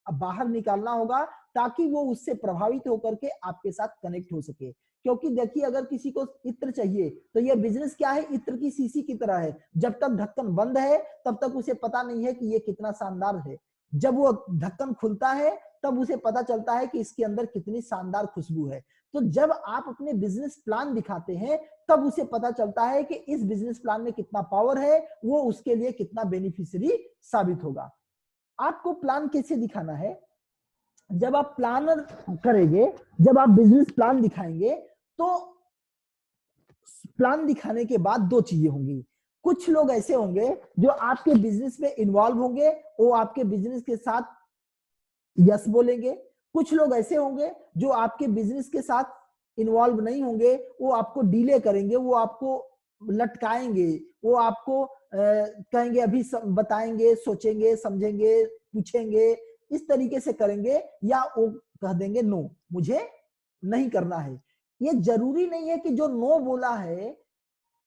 बाहर निकालना होगा, ताकि वो उससे प्रभावित होकर के आपके साथ कनेक्ट हो सके। क्योंकि देखिए, अगर किसी को इत्र चाहिए तो ये बिजनेस क्या है, इत्र की शीशी की तरह है। जब तक ढक्कन बंद है तब तक उसे पता नहीं है कि ये कितना शानदार है। जब वो ढक्कन खुलता है तब उसे पता चलता है कि इसके अंदर कितनी शानदार खुशबू है। तो जब आप अपने बिजनेस प्लान दिखाते हैं, तब उसे पता चलता है कि इस बिजनेस प्लान में कितना पावर है, वो उसके लिए कितना बेनिफिशियरी साबित होगा। आपको प्लान कैसे दिखाना है? जब आप प्लानर करेंगे, जब आप बिजनेस प्लान दिखाएंगे, तो प्लान दिखाने के बाद दो चीजें होंगी। कुछ लोग ऐसे होंगे जो आपके बिजनेस में इन्वॉल्व होंगे, वो आपके बिजनेस के साथ यस बोलेंगे। कुछ लोग ऐसे होंगे जो आपके बिजनेस के साथ इन्वॉल्व नहीं होंगे, वो आपको डिले करेंगे, वो आपको लटकाएंगे, वो आपको कहेंगे अभी बताएंगे, सोचेंगे, समझेंगे, पूछेंगे, इस तरीके से करेंगे, या वो कह देंगे नो, मुझे नहीं करना है। ये जरूरी नहीं है कि जो नो बोला है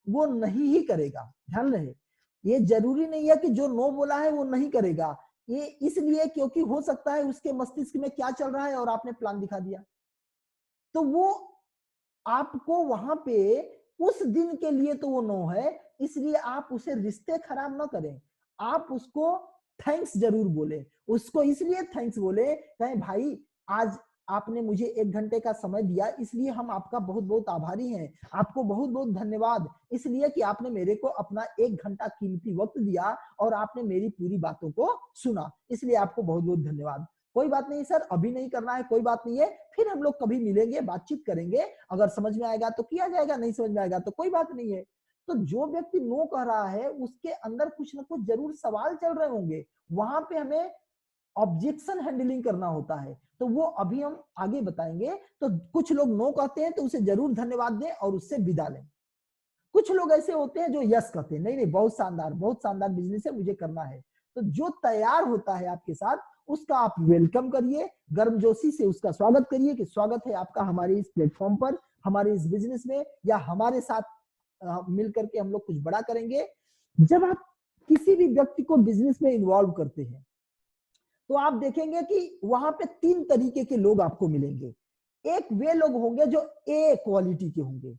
वो नहीं ही करेगा, ध्यान रहे, ये जरूरी नहीं है कि जो नो बोला है वो नहीं करेगा। ये इसलिए क्योंकि हो सकता है उसके मस्तिष्क में क्या चल रहा है और आपने प्लान दिखा दिया, तो वो आपको वहां पे उस दिन के लिए तो वो नो है, इसलिए आप उसे रिश्ते खराब ना करें। आप उसको थैंक्स जरूर बोले, उसको इसलिए थैंक्स बोले कहें भाई आज आपने मुझे 1 घंटे का समय दिया, इसलिए हम आपका बहुत बहुत आभारी हैं, आपको बहुत बहुत धन्यवाद, इसलिए कि आपने मेरे को अपना 1 घंटा कीमती वक्त दिया और आपने मेरी पूरी बातों को सुना, इसलिए आपको बहुत बहुत धन्यवाद। कोई बात नहीं सर, अभी नहीं करना है, कोई बात नहीं है, फिर हम लोग कभी मिलेंगे, बातचीत करेंगे, अगर समझ में आएगा तो किया जाएगा, नहीं समझ में आएगा तो कोई बात नहीं है। तो जो व्यक्ति नो कह रहा है उसके अंदर कुछ ना कुछ जरूर सवाल चल रहे होंगे, वहां पे हमें ऑब्जेक्शन हैंडलिंग करना होता है, तो वो अभी हम आगे बताएंगे। तो कुछ लोग नो कहते हैं तो उसे जरूर धन्यवाद दें और उससे विदा लें। कुछ लोग ऐसे होते हैं जो यस कहते हैं, नहीं नहीं बहुत शानदार बिजनेस है, मुझे करना है। तो जो तैयार होता है आपके साथ उसका आप वेलकम करिए, गर्मजोशी से उसका स्वागत करिए कि स्वागत है आपका हमारे इस प्लेटफॉर्म पर, हमारे इस बिजनेस में, या हमारे साथ मिलकर के हम लोग कुछ बड़ा करेंगे। जब आप किसी भी व्यक्ति को बिजनेस में इन्वॉल्व करते हैं तो आप देखेंगे कि वहां पे 3 तरीके के लोग आपको मिलेंगे। एक वे लोग होंगे जो ए क्वालिटी के होंगे,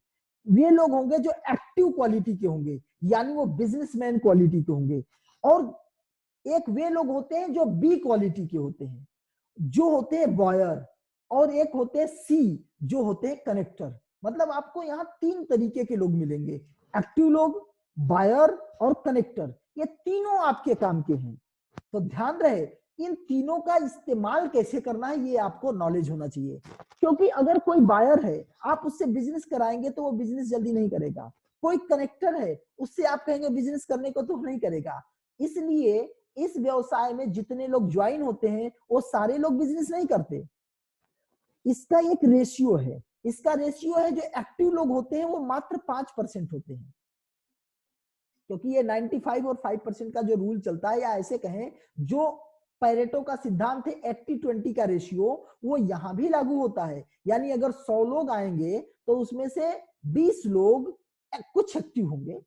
वे लोग होंगे जो एक्टिव क्वालिटी के होंगे, यानी वो बिजनेसमैन क्वालिटी के होंगे, और एक वे लोग होते हैं जो बी क्वालिटी के होते हैं, जो होते हैं बॉयर, और एक होते हैं सी जो होते हैं कनेक्टर। मतलब आपको यहाँ 3 तरीके के लोग मिलेंगे, एक्टिव लोग, बायर और कनेक्टर, ये तीनों आपके काम के हैं। तो ध्यान रहे इन तीनों का इस्तेमाल कैसे करना है ये आपको नॉलेज होना चाहिए, क्योंकि अगर कोई बायर है आप उससे बिजनेस कराएंगे तो वो बिजनेस जल्दी नहीं करेगा, कोई कनेक्टर है उससे आप कहेंगे बिजनेस करने को तो नहीं करेगा। इसलिए इस व्यवसाय में जितने लोग ज्वाइन होते हैं वो सारे लोग बिजनेस नहीं करते, इसका एक रेशियो है, इसका रेशियो है जो एक्टिव लोग होते हैं वो मात्र 5% होते हैं, क्योंकि ये 95 और 5% का जो रूल चलता है, या ऐसे कहें जो पैरेटो का सिद्धांत है 80-20 का रेशियो, वो यहां भी लागू होता है। यानी अगर 100 लोग आएंगे तो उसमें से 20 लोग कुछ एक्टिव होंगे,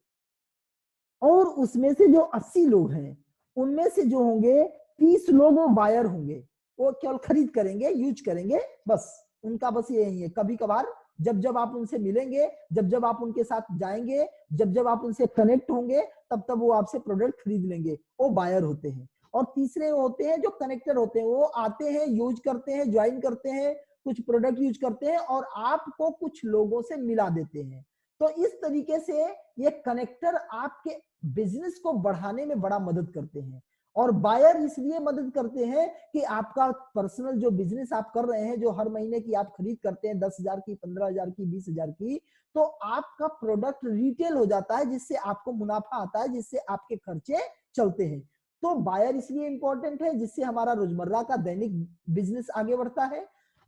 और उसमें से जो 80 लोग हैं उनमें से जो होंगे 30 लोग वो बायर होंगे, वो केवल खरीद करेंगे, यूज करेंगे, बस उनका बस यही है। कभी कभार जब जब आप उनसे मिलेंगे, जब जब आप उनके साथ जाएंगे, जब जब आप उनसे कनेक्ट होंगे, तब तब वो आपसे प्रोडक्ट खरीद लेंगे, वो बायर होते हैं। और तीसरे होते हैं जो कनेक्टर होते हैं, वो आते हैं, यूज करते हैं, ज्वाइन करते हैं, कुछ प्रोडक्ट यूज करते हैं और आपको कुछ लोगों से मिला देते हैं। तो इस तरीके से ये कनेक्टर आपके बिजनेस को बढ़ाने में बड़ा मदद करते हैं, और बायर इसलिए मदद करते हैं कि आपका पर्सनल जो बिजनेस आप कर रहे हैं, जो हर महीने की आप खरीद करते हैं 10,000 की, 15,000 की, 20,000 की, तो आपका प्रोडक्ट रिटेल हो जाता है, जिससे आपको मुनाफा आता है, जिससे आपके खर्चे चलते हैं। तो बायर इसलिए इंपॉर्टेंट है जिससे हमारा रोजमर्रा का दैनिक बिजनेस आगे बढ़ता है।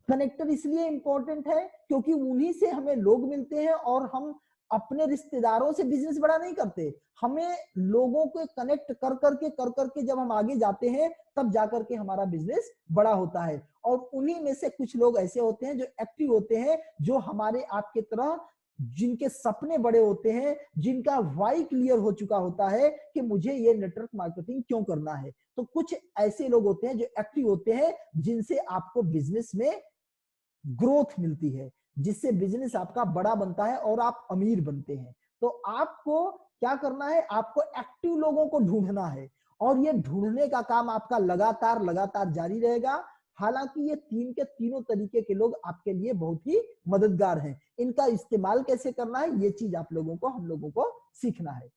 कनेक्टर इसलिए इंपॉर्टेंट है क्योंकि उन्हीं से हमें लोग मिलते हैं, और हम अपने रिश्तेदारों से बिजनेस बड़ा नहीं करते, हमें लोगों को कनेक्ट कर करके जब हम आगे जाते हैं तब जाकर के हमारा बिजनेस बड़ा होता है। और उन्हीं में से कुछ लोग ऐसे होते हैं जो एक्टिव होते हैं, जो हमारे आपके तरह जिनके सपने बड़े होते हैं, जिनका वाई क्लियर हो चुका होता है कि मुझे ये नेटवर्क मार्केटिंग क्यों करना है। तो कुछ ऐसे लोग होते हैं जो एक्टिव होते हैं, जिनसे आपको बिजनेस में ग्रोथ मिलती है, जिससे बिजनेस आपका बड़ा बनता है और आप अमीर बनते हैं। तो आपको क्या करना है, आपको एक्टिव लोगों को ढूंढना है, और ये ढूंढने का काम आपका लगातार लगातार जारी रहेगा। हालांकि ये तीन के तीनों तरीके के लोग आपके लिए बहुत ही मददगार हैं, इनका इस्तेमाल कैसे करना है ये चीज आप लोगों को, हम लोगों को सीखना है।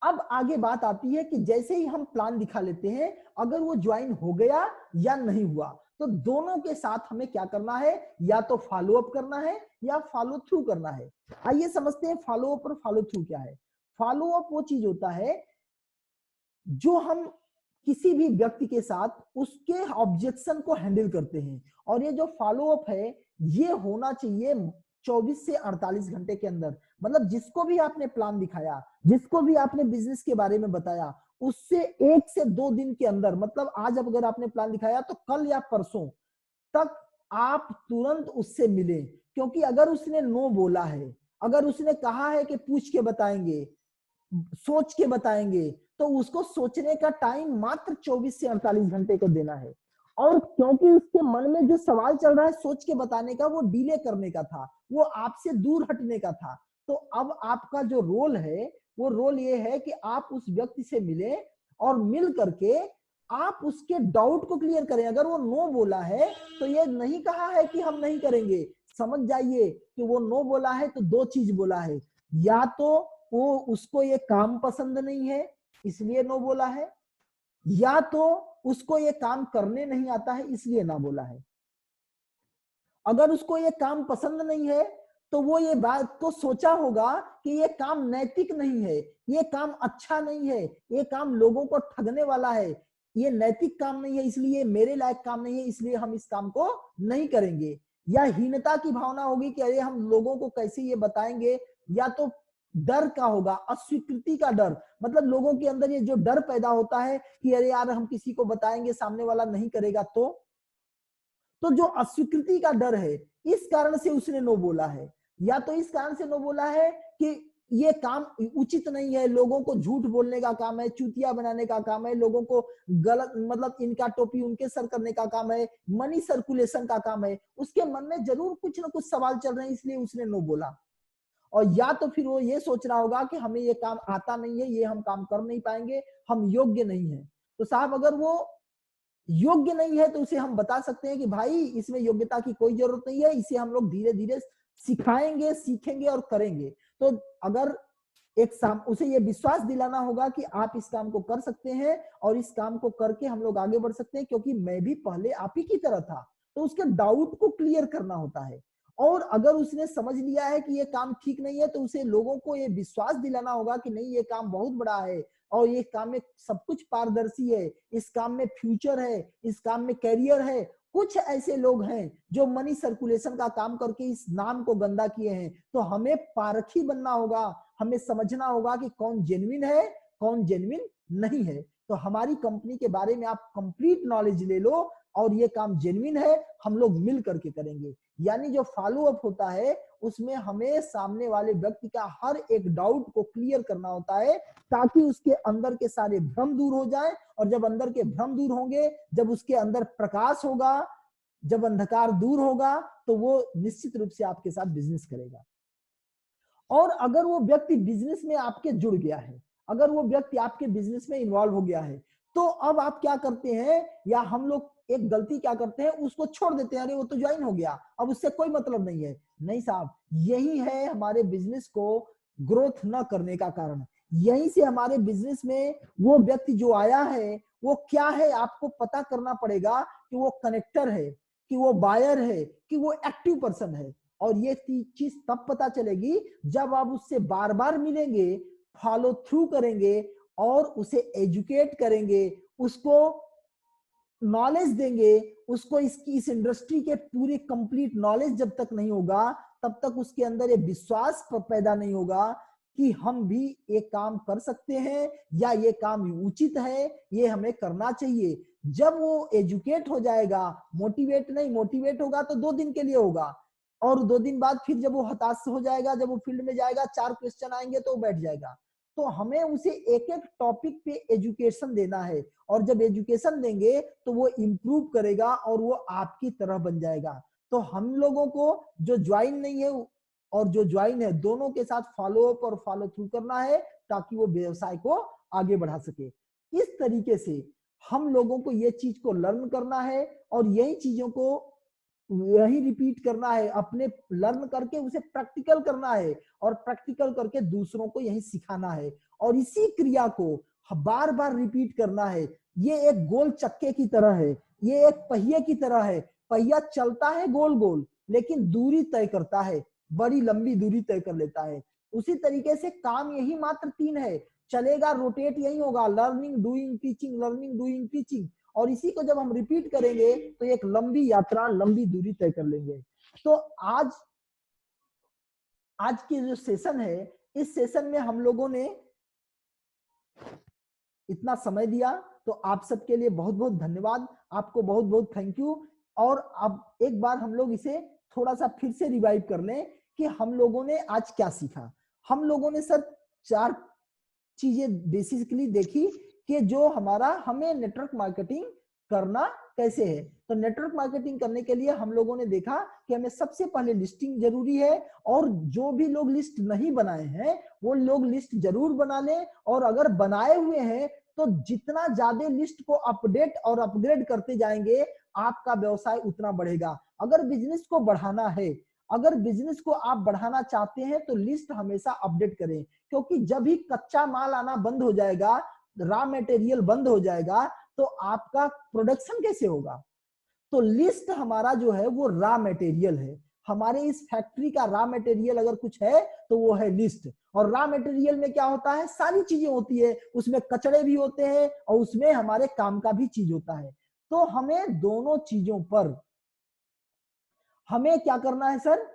अब आगे बात आती है कि जैसे ही हम प्लान दिखा लेते हैं, अगर वो ज्वाइन हो गया या नहीं हुआ, तो दोनों के साथ हमें क्या करना है, या तो फॉलो अप करना है या फॉलो थ्रू करना है। आइए समझते हैं फॉलो अप और फॉलो थ्रू क्या है। फॉलो अप वो चीज होता है जो हम किसी भी व्यक्ति के साथ उसके ऑब्जेक्शन को हैंडल करते हैं, और ये जो फॉलो अप है ये होना चाहिए 24 से 48 घंटे के अंदर। मतलब जिसको भी आपने प्लान दिखाया, जिसको भी आपने बिजनेस के बारे में बताया, उससे 1 से 2 दिन के अंदर, मतलब आज अगर आपने प्लान दिखाया तो कल या परसों तक आप तुरंत उससे मिले। क्योंकि अगर उसने नो बोला है, अगर उसने कहा है कि पूछ के बताएंगे, सोच के बताएंगे, तो उसको सोचने का टाइम मात्र 24 से 48 घंटे को देना है। और क्योंकि उसके मन में जो सवाल चल रहा है सोच के बताने का, वो डिले करने का था, वो आपसे दूर हटने का था। तो अब आपका जो रोल है वो रोल ये है कि आप उस व्यक्ति से मिले और मिल करके आप उसके डाउट को क्लियर करें। अगर वो नो बोला है तो ये नहीं कहा है कि हम नहीं करेंगे, समझ जाइए कि वो नो बोला है तो दो चीज बोला है, या तो वो उसको ये काम पसंद नहीं है इसलिए नो बोला है, या तो उसको ये काम करने नहीं आता है इसलिए ना बोला है। अगर उसको ये काम पसंद नहीं है तो वो ये बात को सोचा होगा कि ये काम नैतिक नहीं है, ये काम अच्छा नहीं है, ये काम लोगों को ठगने वाला है, ये नैतिक काम नहीं है, इसलिए मेरे लायक काम नहीं है, इसलिए हम इस काम को नहीं करेंगे। या हीनता की भावना होगी कि अरे हम लोगों को कैसे ये बताएंगे, या तो डर का होगा, अस्वीकृति का डर, मतलब लोगों के अंदर ये जो डर पैदा होता है कि अरे यार हम किसी को बताएंगे सामने वाला नहीं करेगा, तो जो अस्वीकृति का डर है इस कारण से उसने नो बोला है। या तो इस कारण से नो बोला है कि ये काम उचित नहीं है, लोगों को झूठ बोलने का काम है, चूतिया बनाने का काम है, लोगों को गलत, मतलब इनका टोपी उनके सर करने का काम है, मनी सर्कुलेशन का काम है। उसके मन में जरूर कुछ ना कुछ सवाल चल रहे हैं इसलिए उसने नो बोला। और या तो फिर वो ये सोच रहा होगा कि हमें ये काम आता नहीं है, ये हम काम कर नहीं पाएंगे, हम योग्य नहीं है। तो साहब अगर वो योग्य नहीं है तो उसे हम बता सकते हैं कि भाई इसमें योग्यता की कोई जरूरत नहीं है, इसे हम लोग धीरे धीरे सिखाएंगे, सीखेंगे और करेंगे। तो अगर उसे ये विश्वास दिलाना होगा कि आप इस काम को कर सकते हैं और इस काम को करके हम लोग आगे बढ़ सकते हैं, क्योंकि मैं भी पहले आप ही की तरह था। तो उसके डाउट को क्लियर करना होता है। और अगर उसने समझ लिया है कि ये काम ठीक नहीं है तो उसे लोगों को ये विश्वास दिलाना होगा कि नहीं ये काम बहुत बड़ा है और ये काम में सब कुछ पारदर्शी है, इस काम में फ्यूचर है, इस काम में कैरियर है। कुछ ऐसे लोग हैं जो मनी सर्कुलेशन का काम करके इस नाम को गंदा किए हैं। तो हमें पारखी बनना होगा, हमें समझना होगा कि कौन जेन्युइन है, कौन जेन्युइन नहीं है। तो हमारी कंपनी के बारे में आप कंप्लीट नॉलेज ले लो और ये काम जेन्युइन है, हम लोग मिल करके करेंगे। यानी जो फॉलो अप होता है उसमें हमें सामने वाले व्यक्ति का हर एक डाउट को क्लियर करना होता है, ताकि उसके अंदर के सारे भ्रम दूर हो जाए। और जब अंदर के भ्रम दूर होंगे, जब उसके अंदर प्रकाश होगा, जब अंधकार दूर होगा, तो वो निश्चित रूप से आपके साथ बिजनेस करेगा। और अगर वो व्यक्ति बिजनेस में आपके जुड़ गया है, अगर वो व्यक्ति आपके बिजनेस में इन्वॉल्व हो गया है, तो अब आप क्या करते हैं, या हम लोग एक गलती क्या करते हैं, उसको छोड़ देते हैं, अरे वो तो ज्वाइन हो गया अब उससे कोई मतलब नहीं है। नहीं साहब, यही है हमारे बिजनेस को ग्रोथ न करने का कारण। यहीं से हमारे बिजनेस में वो व्यक्ति जो आया है वो क्या है, आपको पता करना पड़ेगा कि वो कनेक्टर है, कि वो बायर है, कि वो एक्टिव पर्सन है। और ये चीज तब पता चलेगी जब आप उससे बार बार मिलेंगे, फॉलो थ्रू करेंगे और उसे एजुकेट करेंगे, उसको नॉलेज देंगे, उसको इस इंडस्ट्री के पूरे कंप्लीट नॉलेज जब तक नहीं होगा तब तक उसके अंदर ये विश्वास पैदा नहीं होगा कि हम भी एक काम कर सकते हैं या ये काम उचित है, ये हमें करना चाहिए। जब वो एजुकेट हो जाएगा, मोटिवेट नहीं, मोटिवेट होगा तो 2 दिन के लिए होगा, और 2 दिन बाद फिर जब वो हताश हो जाएगा, जब वो फील्ड में जाएगा 4 क्वेश्चन आएंगे तो वो बैठ जाएगा। तो हमें उसे एक एक टॉपिक पे एजुकेशन देना है, और जब एजुकेशन देंगे तो वो इम्प्रूव करेगा और वो आपकी तरह बन जाएगा। तो हम लोगों को जो ज्वाइन नहीं है और जो ज्वाइन है, दोनों के साथ फॉलो अप और फॉलो थ्रू करना है ताकि वो व्यवसाय को आगे बढ़ा सके। इस तरीके से हम लोगों को ये चीज को लर्न करना है और यही चीजों को वही रिपीट करना है, अपने लर्न करके उसे प्रैक्टिकल करना है और प्रैक्टिकल करके दूसरों को यही सिखाना है। और इसी क्रिया को बार बार रिपीट करना है, ये एक गोल चक्के की तरह है, ये एक पहिए की तरह है। पहिया चलता है गोल गोल, लेकिन दूरी तय करता है, बड़ी लंबी दूरी तय कर लेता है। उसी तरीके से काम यही मात्र 3 है, चलेगा, रोटेट यही होगा, learning doing teaching, learning doing teaching. और इसी को जब हम रिपीट करेंगे तो एक लंबी यात्रा, लंबी दूरी तय कर लेंगे। तो आज की जो सेशन है, इस सेशन में हम लोगों ने इतना समय दिया, तो आप सबके लिए बहुत बहुत धन्यवाद, आपको बहुत बहुत थैंक यू। और अब एक बार हम लोग इसे थोड़ा सा फिर से रिवाइव कर लें कि हम लोगों ने आज क्या सीखा। हम लोगों ने सर 4 चीजें बेसिकली देखी कि जो हमें नेटवर्क मार्केटिंग करना कैसे है। तो नेटवर्क मार्केटिंग करने के लिए हम लोगों ने देखा कि हमें सबसे पहले लिस्टिंग जरूरी है, और जो भी लोग लिस्ट नहीं बनाए हैं वो लोग लिस्ट जरूर बना लें। और अगर बनाए हुए हैं तो जितना ज्यादा लिस्ट को अपडेट और अपग्रेड करते जाएंगे, आपका व्यवसाय उतना बढ़ेगा। अगर बिजनेस को बढ़ाना है, अगर बिजनेस को आप बढ़ाना चाहते हैं तो लिस्ट हमेशा अपडेट करें, क्योंकि जब भी कच्चा माल आना बंद हो जाएगा, रॉ मटेरियल बंद हो जाएगा, तो आपका प्रोडक्शन कैसे होगा। तो लिस्ट हमारा जो है वो रॉ मटेरियल है। हमारे इस फैक्ट्री का रॉ मटेरियल अगर कुछ है तो वो है लिस्ट। और रॉ मटेरियल में क्या होता है, सारी चीजें होती है, उसमें कचड़े भी होते हैं और उसमें हमारे काम का भी चीज होता है। तो हमें दोनों चीजों पर हमें क्या करना है सर,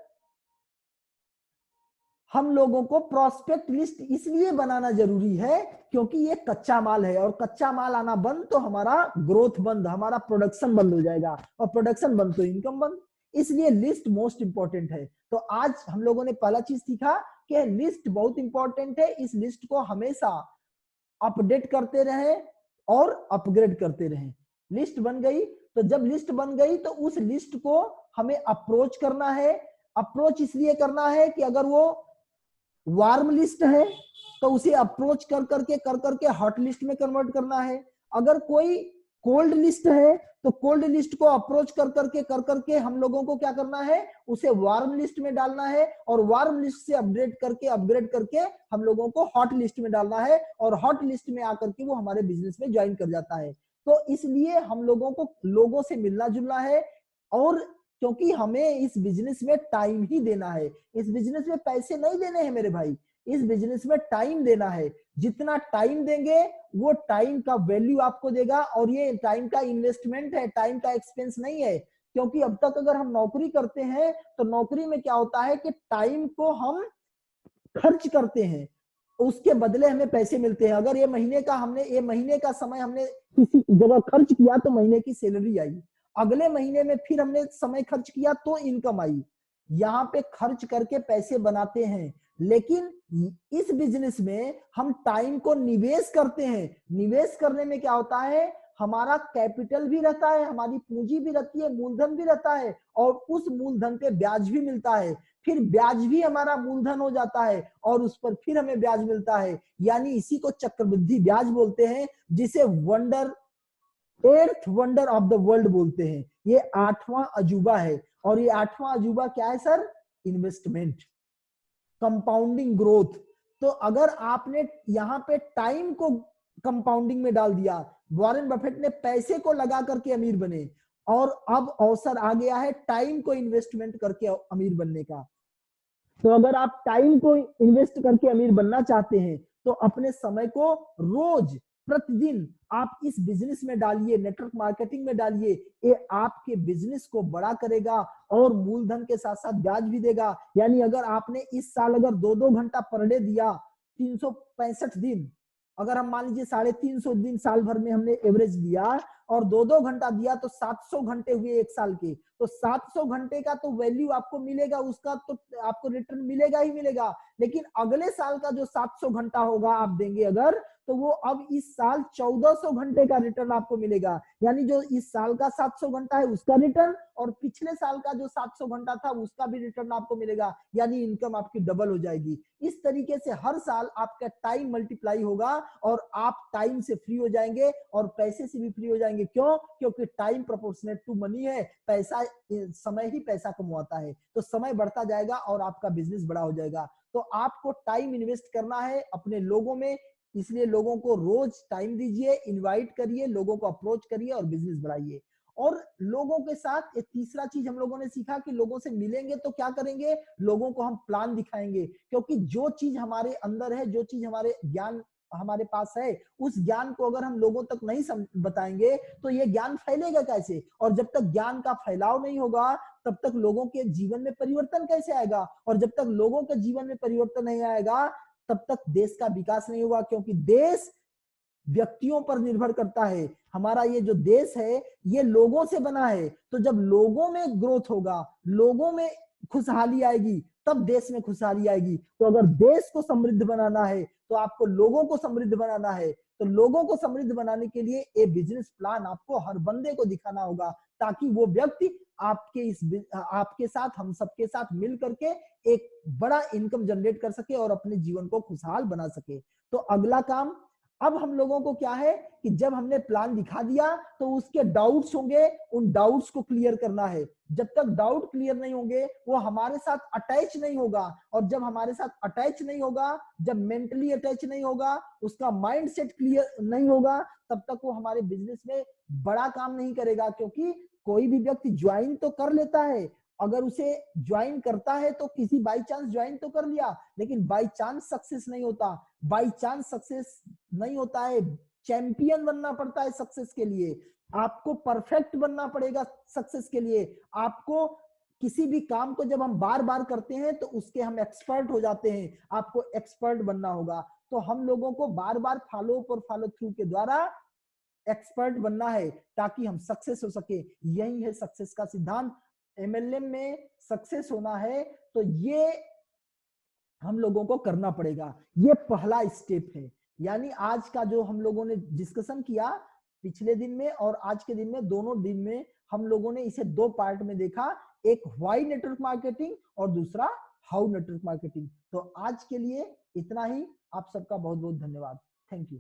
हम लोगों को प्रोस्पेक्ट लिस्ट इसलिए बनाना जरूरी है क्योंकि ये कच्चा माल है, और कच्चा माल आना बंद तो हमारा ग्रोथ बंद, हमारा प्रोडक्शन बंद हो जाएगा, और प्रोडक्शन बंद तो इनकम बंद। इसलिए लिस्ट मोस्ट इंपॉर्टेंट है। तो आज हम लोगों ने पहला चीज सीखा कि लिस्ट बहुत इंपॉर्टेंट है। इस लिस्ट को हमेशा अपडेट करते रहे और अपग्रेड करते रहे। लिस्ट बन गई, तो जब लिस्ट बन गई तो उस लिस्ट को हमें अप्रोच करना है। अप्रोच इसलिए करना है कि अगर वो वार्म लिस्ट है तो उसे अप्रोच कर करके हॉट लिस्ट में कन्वर्ट करना है। अगर कोई कोल्ड लिस्ट है तो कोल्ड लिस्ट को अप्रोच कर करके हम लोगों को क्या करना है, उसे वार्म लिस्ट में डालना है, और वार्म लिस्ट से अपग्रेड करके हम लोगों को हॉट लिस्ट में डालना है, और हॉट लिस्ट में आकर के वो हमारे बिजनेस में ज्वाइन कर जाता है। तो इसलिए हम लोगों को लोगों से मिलना जुलना है, और क्योंकि हमें इस बिजनेस में टाइम ही देना है। इस बिजनेस में पैसे नहीं देने हैं मेरे भाई, इस बिजनेस में टाइम देना है। जितना टाइम देंगे वो टाइम का वैल्यू आपको देगा, और ये टाइम का इन्वेस्टमेंट है, टाइम का एक्सपेंस नहीं है। क्योंकि अब तक अगर हम नौकरी करते हैं तो नौकरी में क्या होता है कि टाइम को हम खर्च करते हैं, उसके बदले हमें पैसे मिलते हैं। अगर ये महीने का समय हमने किसी जगह खर्च किया तो महीने की सैलरी आई, अगले महीने में फिर हमने समय खर्च किया तो इनकम आई। यहाँ पे खर्च करके पैसे बनाते हैं, लेकिन इस बिजनेस में हम टाइम को निवेश करते हैं। निवेश करने में क्या होता है, हमारा कैपिटल भी रहता है, हमारी पूंजी भी रहती है, मूलधन भी रहता है, और उस मूलधन पे ब्याज भी मिलता है। फिर ब्याज भी हमारा मूलधन हो जाता है, और उस पर फिर हमें ब्याज मिलता है। यानी इसी को चक्रवृद्धि ब्याज बोलते हैं, जिसे eighth wonder of the world बोलते हैं। ये 8वां अजूबा है। और ये 8वां अजूबा क्या है सर, इन्वेस्टमेंट, कंपाउंडिंग ग्रोथ। तो अगर आपने यहाँ पे टाइम को कंपाउंडिंग में डाल दिया, वॉरेन बफेट ने पैसे को लगा करके अमीर बने, और अब अवसर आ गया है टाइम को इन्वेस्टमेंट करके अमीर बनने का। तो अगर आप टाइम को इन्वेस्ट करके अमीर बनना चाहते हैं तो अपने समय को रोज प्रतिदिन आप इस बिजनेस में डालिए, नेटवर्क मार्केटिंग में डालिए। ये आपके बिजनेस को बड़ा करेगा और मूलधन के साथ साथ ब्याज भी देगा। यानी अगर आपने इस साल अगर 2-2 घंटा पर डे दिया, 365 दिन, अगर हम मान लीजिए 350 दिन साल भर में हमने एवरेज दिया, और 2-2 घंटा दिया, तो 700 घंटे हुए एक साल के। तो 700 घंटे का तो वैल्यू आपको मिलेगा, उसका तो आपको रिटर्न मिलेगा ही मिलेगा। लेकिन अगले साल का जो 700 घंटा होगा आप देंगे अगर, तो वो अब इस साल 1400 घंटे का रिटर्न आपको मिलेगा। यानी जो इस साल का 700 घंटा है उसका रिटर्न, और पिछले साल का जो 700 घंटा था उसका भी रिटर्न आपको मिलेगा। यानी इनकम आपकी डबल हो जाएगी। इस तरीके से हर साल आपका टाइम मल्टीप्लाई होगा, और आप टाइम से फ्री हो जाएंगे और पैसे से भी फ्री हो जाएंगे। क्यों? क्योंकि टाइम प्रोपोर्शनेट टू मनी है। पैसा, समय ही पैसा कमाता है। तो समय बढ़ता जाएगा और आपका बिजनेस बड़ा हो जाएगा। तो आपको टाइम इन्वेस्ट करना है अपने लोगों में, इसलिए लोगों को रोज टाइम दीजिए, इनवाइट करिए, लोगों को अप्रोच करिए और बिजनेस बढ़ाइए। और लोगों के साथ एक तीसरा चीज हम लोगों ने सीखा कि लोगों से मिलेंगे तो क्या करेंगे, लोगों को हम प्लान दिखाएंगे, क्योंकि जो चीज हमारे अंदर है, जो चीज हमारे ज्ञान हमारे पास है, उस ज्ञान को अगर हम लोगों तक नहीं बताएंगे तो ये ज्ञान फैलेगा कैसे, और जब तक ज्ञान का फैलाव नहीं होगा तब तक लोगों के जीवन में परिवर्तन कैसे आएगा, और जब तक लोगों के जीवन में परिवर्तन नहीं आएगा तब तक देश का विकास नहीं होगा, क्योंकि देश व्यक्तियों पर निर्भर करता है। हमारा ये जो देश है ये लोगों से बना है, तो जब लोगों में ग्रोथ होगा, लोगों में खुशहाली आएगी, तब देश में खुशहाली आएगी। तो अगर देश को समृद्ध बनाना है तो आपको लोगों को समृद्ध बनाना है, तो लोगों को समृद्ध बनाने के लिए एक बिजनेस प्लान आपको हर बंदे को दिखाना होगा, ताकि वो व्यक्ति आपके साथ, हम सबके साथ मिल करके एक बड़ा इनकम जनरेट कर सके और अपने जीवन को खुशहाल बना सके। तो अगला काम अब हम लोगों को क्या है कि जब हमने प्लान दिखा दिया तो उसके डाउट्स होंगे, उन डाउट्स को क्लियर करना है। जब तक डाउट क्लियर नहीं होंगे वो हमारे साथ अटैच नहीं होगा, और जब हमारे साथ अटैच नहीं होगा, जब मेंटली अटैच नहीं होगा, उसका माइंड सेट क्लियर नहीं होगा, तब तक वो हमारे बिजनेस में बड़ा काम नहीं करेगा। क्योंकि कोई भी व्यक्ति ज्वाइन तो कर लेता है, अगर उसे ज्वाइन करता है तो किसी बाई चांस ज्वाइन तो कर लिया, लेकिन बाई चांस सक्सेस नहीं होता। बाई चांस सक्सेस नहीं होता है, चैंपियन बनना पड़ता है सक्सेस के लिए, आपको परफेक्ट बनना पड़ेगा सक्सेस के लिए। आपको किसी भी काम को जब हम बार बार करते हैं तो उसके हम एक्सपर्ट हो जाते हैं, आपको एक्सपर्ट बनना होगा। तो हम लोगों को बार बार फॉलो अप और फॉलो थ्रू के द्वारा एक्सपर्ट बनना है ताकि हम सक्सेस हो सके। यही है सक्सेस का सिद्धांत। एमएलएम में सक्सेस होना है तो ये हम लोगों को करना पड़ेगा, ये पहला स्टेप है। यानी आज का जो हम लोगों ने डिस्कशन किया पिछले दिन में और आज के दिन में, दोनों दिन में हम लोगों ने इसे दो पार्ट में देखा, एक व्हाई नेटवर्क मार्केटिंग और दूसरा हाउ नेटवर्क मार्केटिंग। तो आज के लिए इतना ही, आप सबका बहुत बहुत धन्यवाद। Thank you.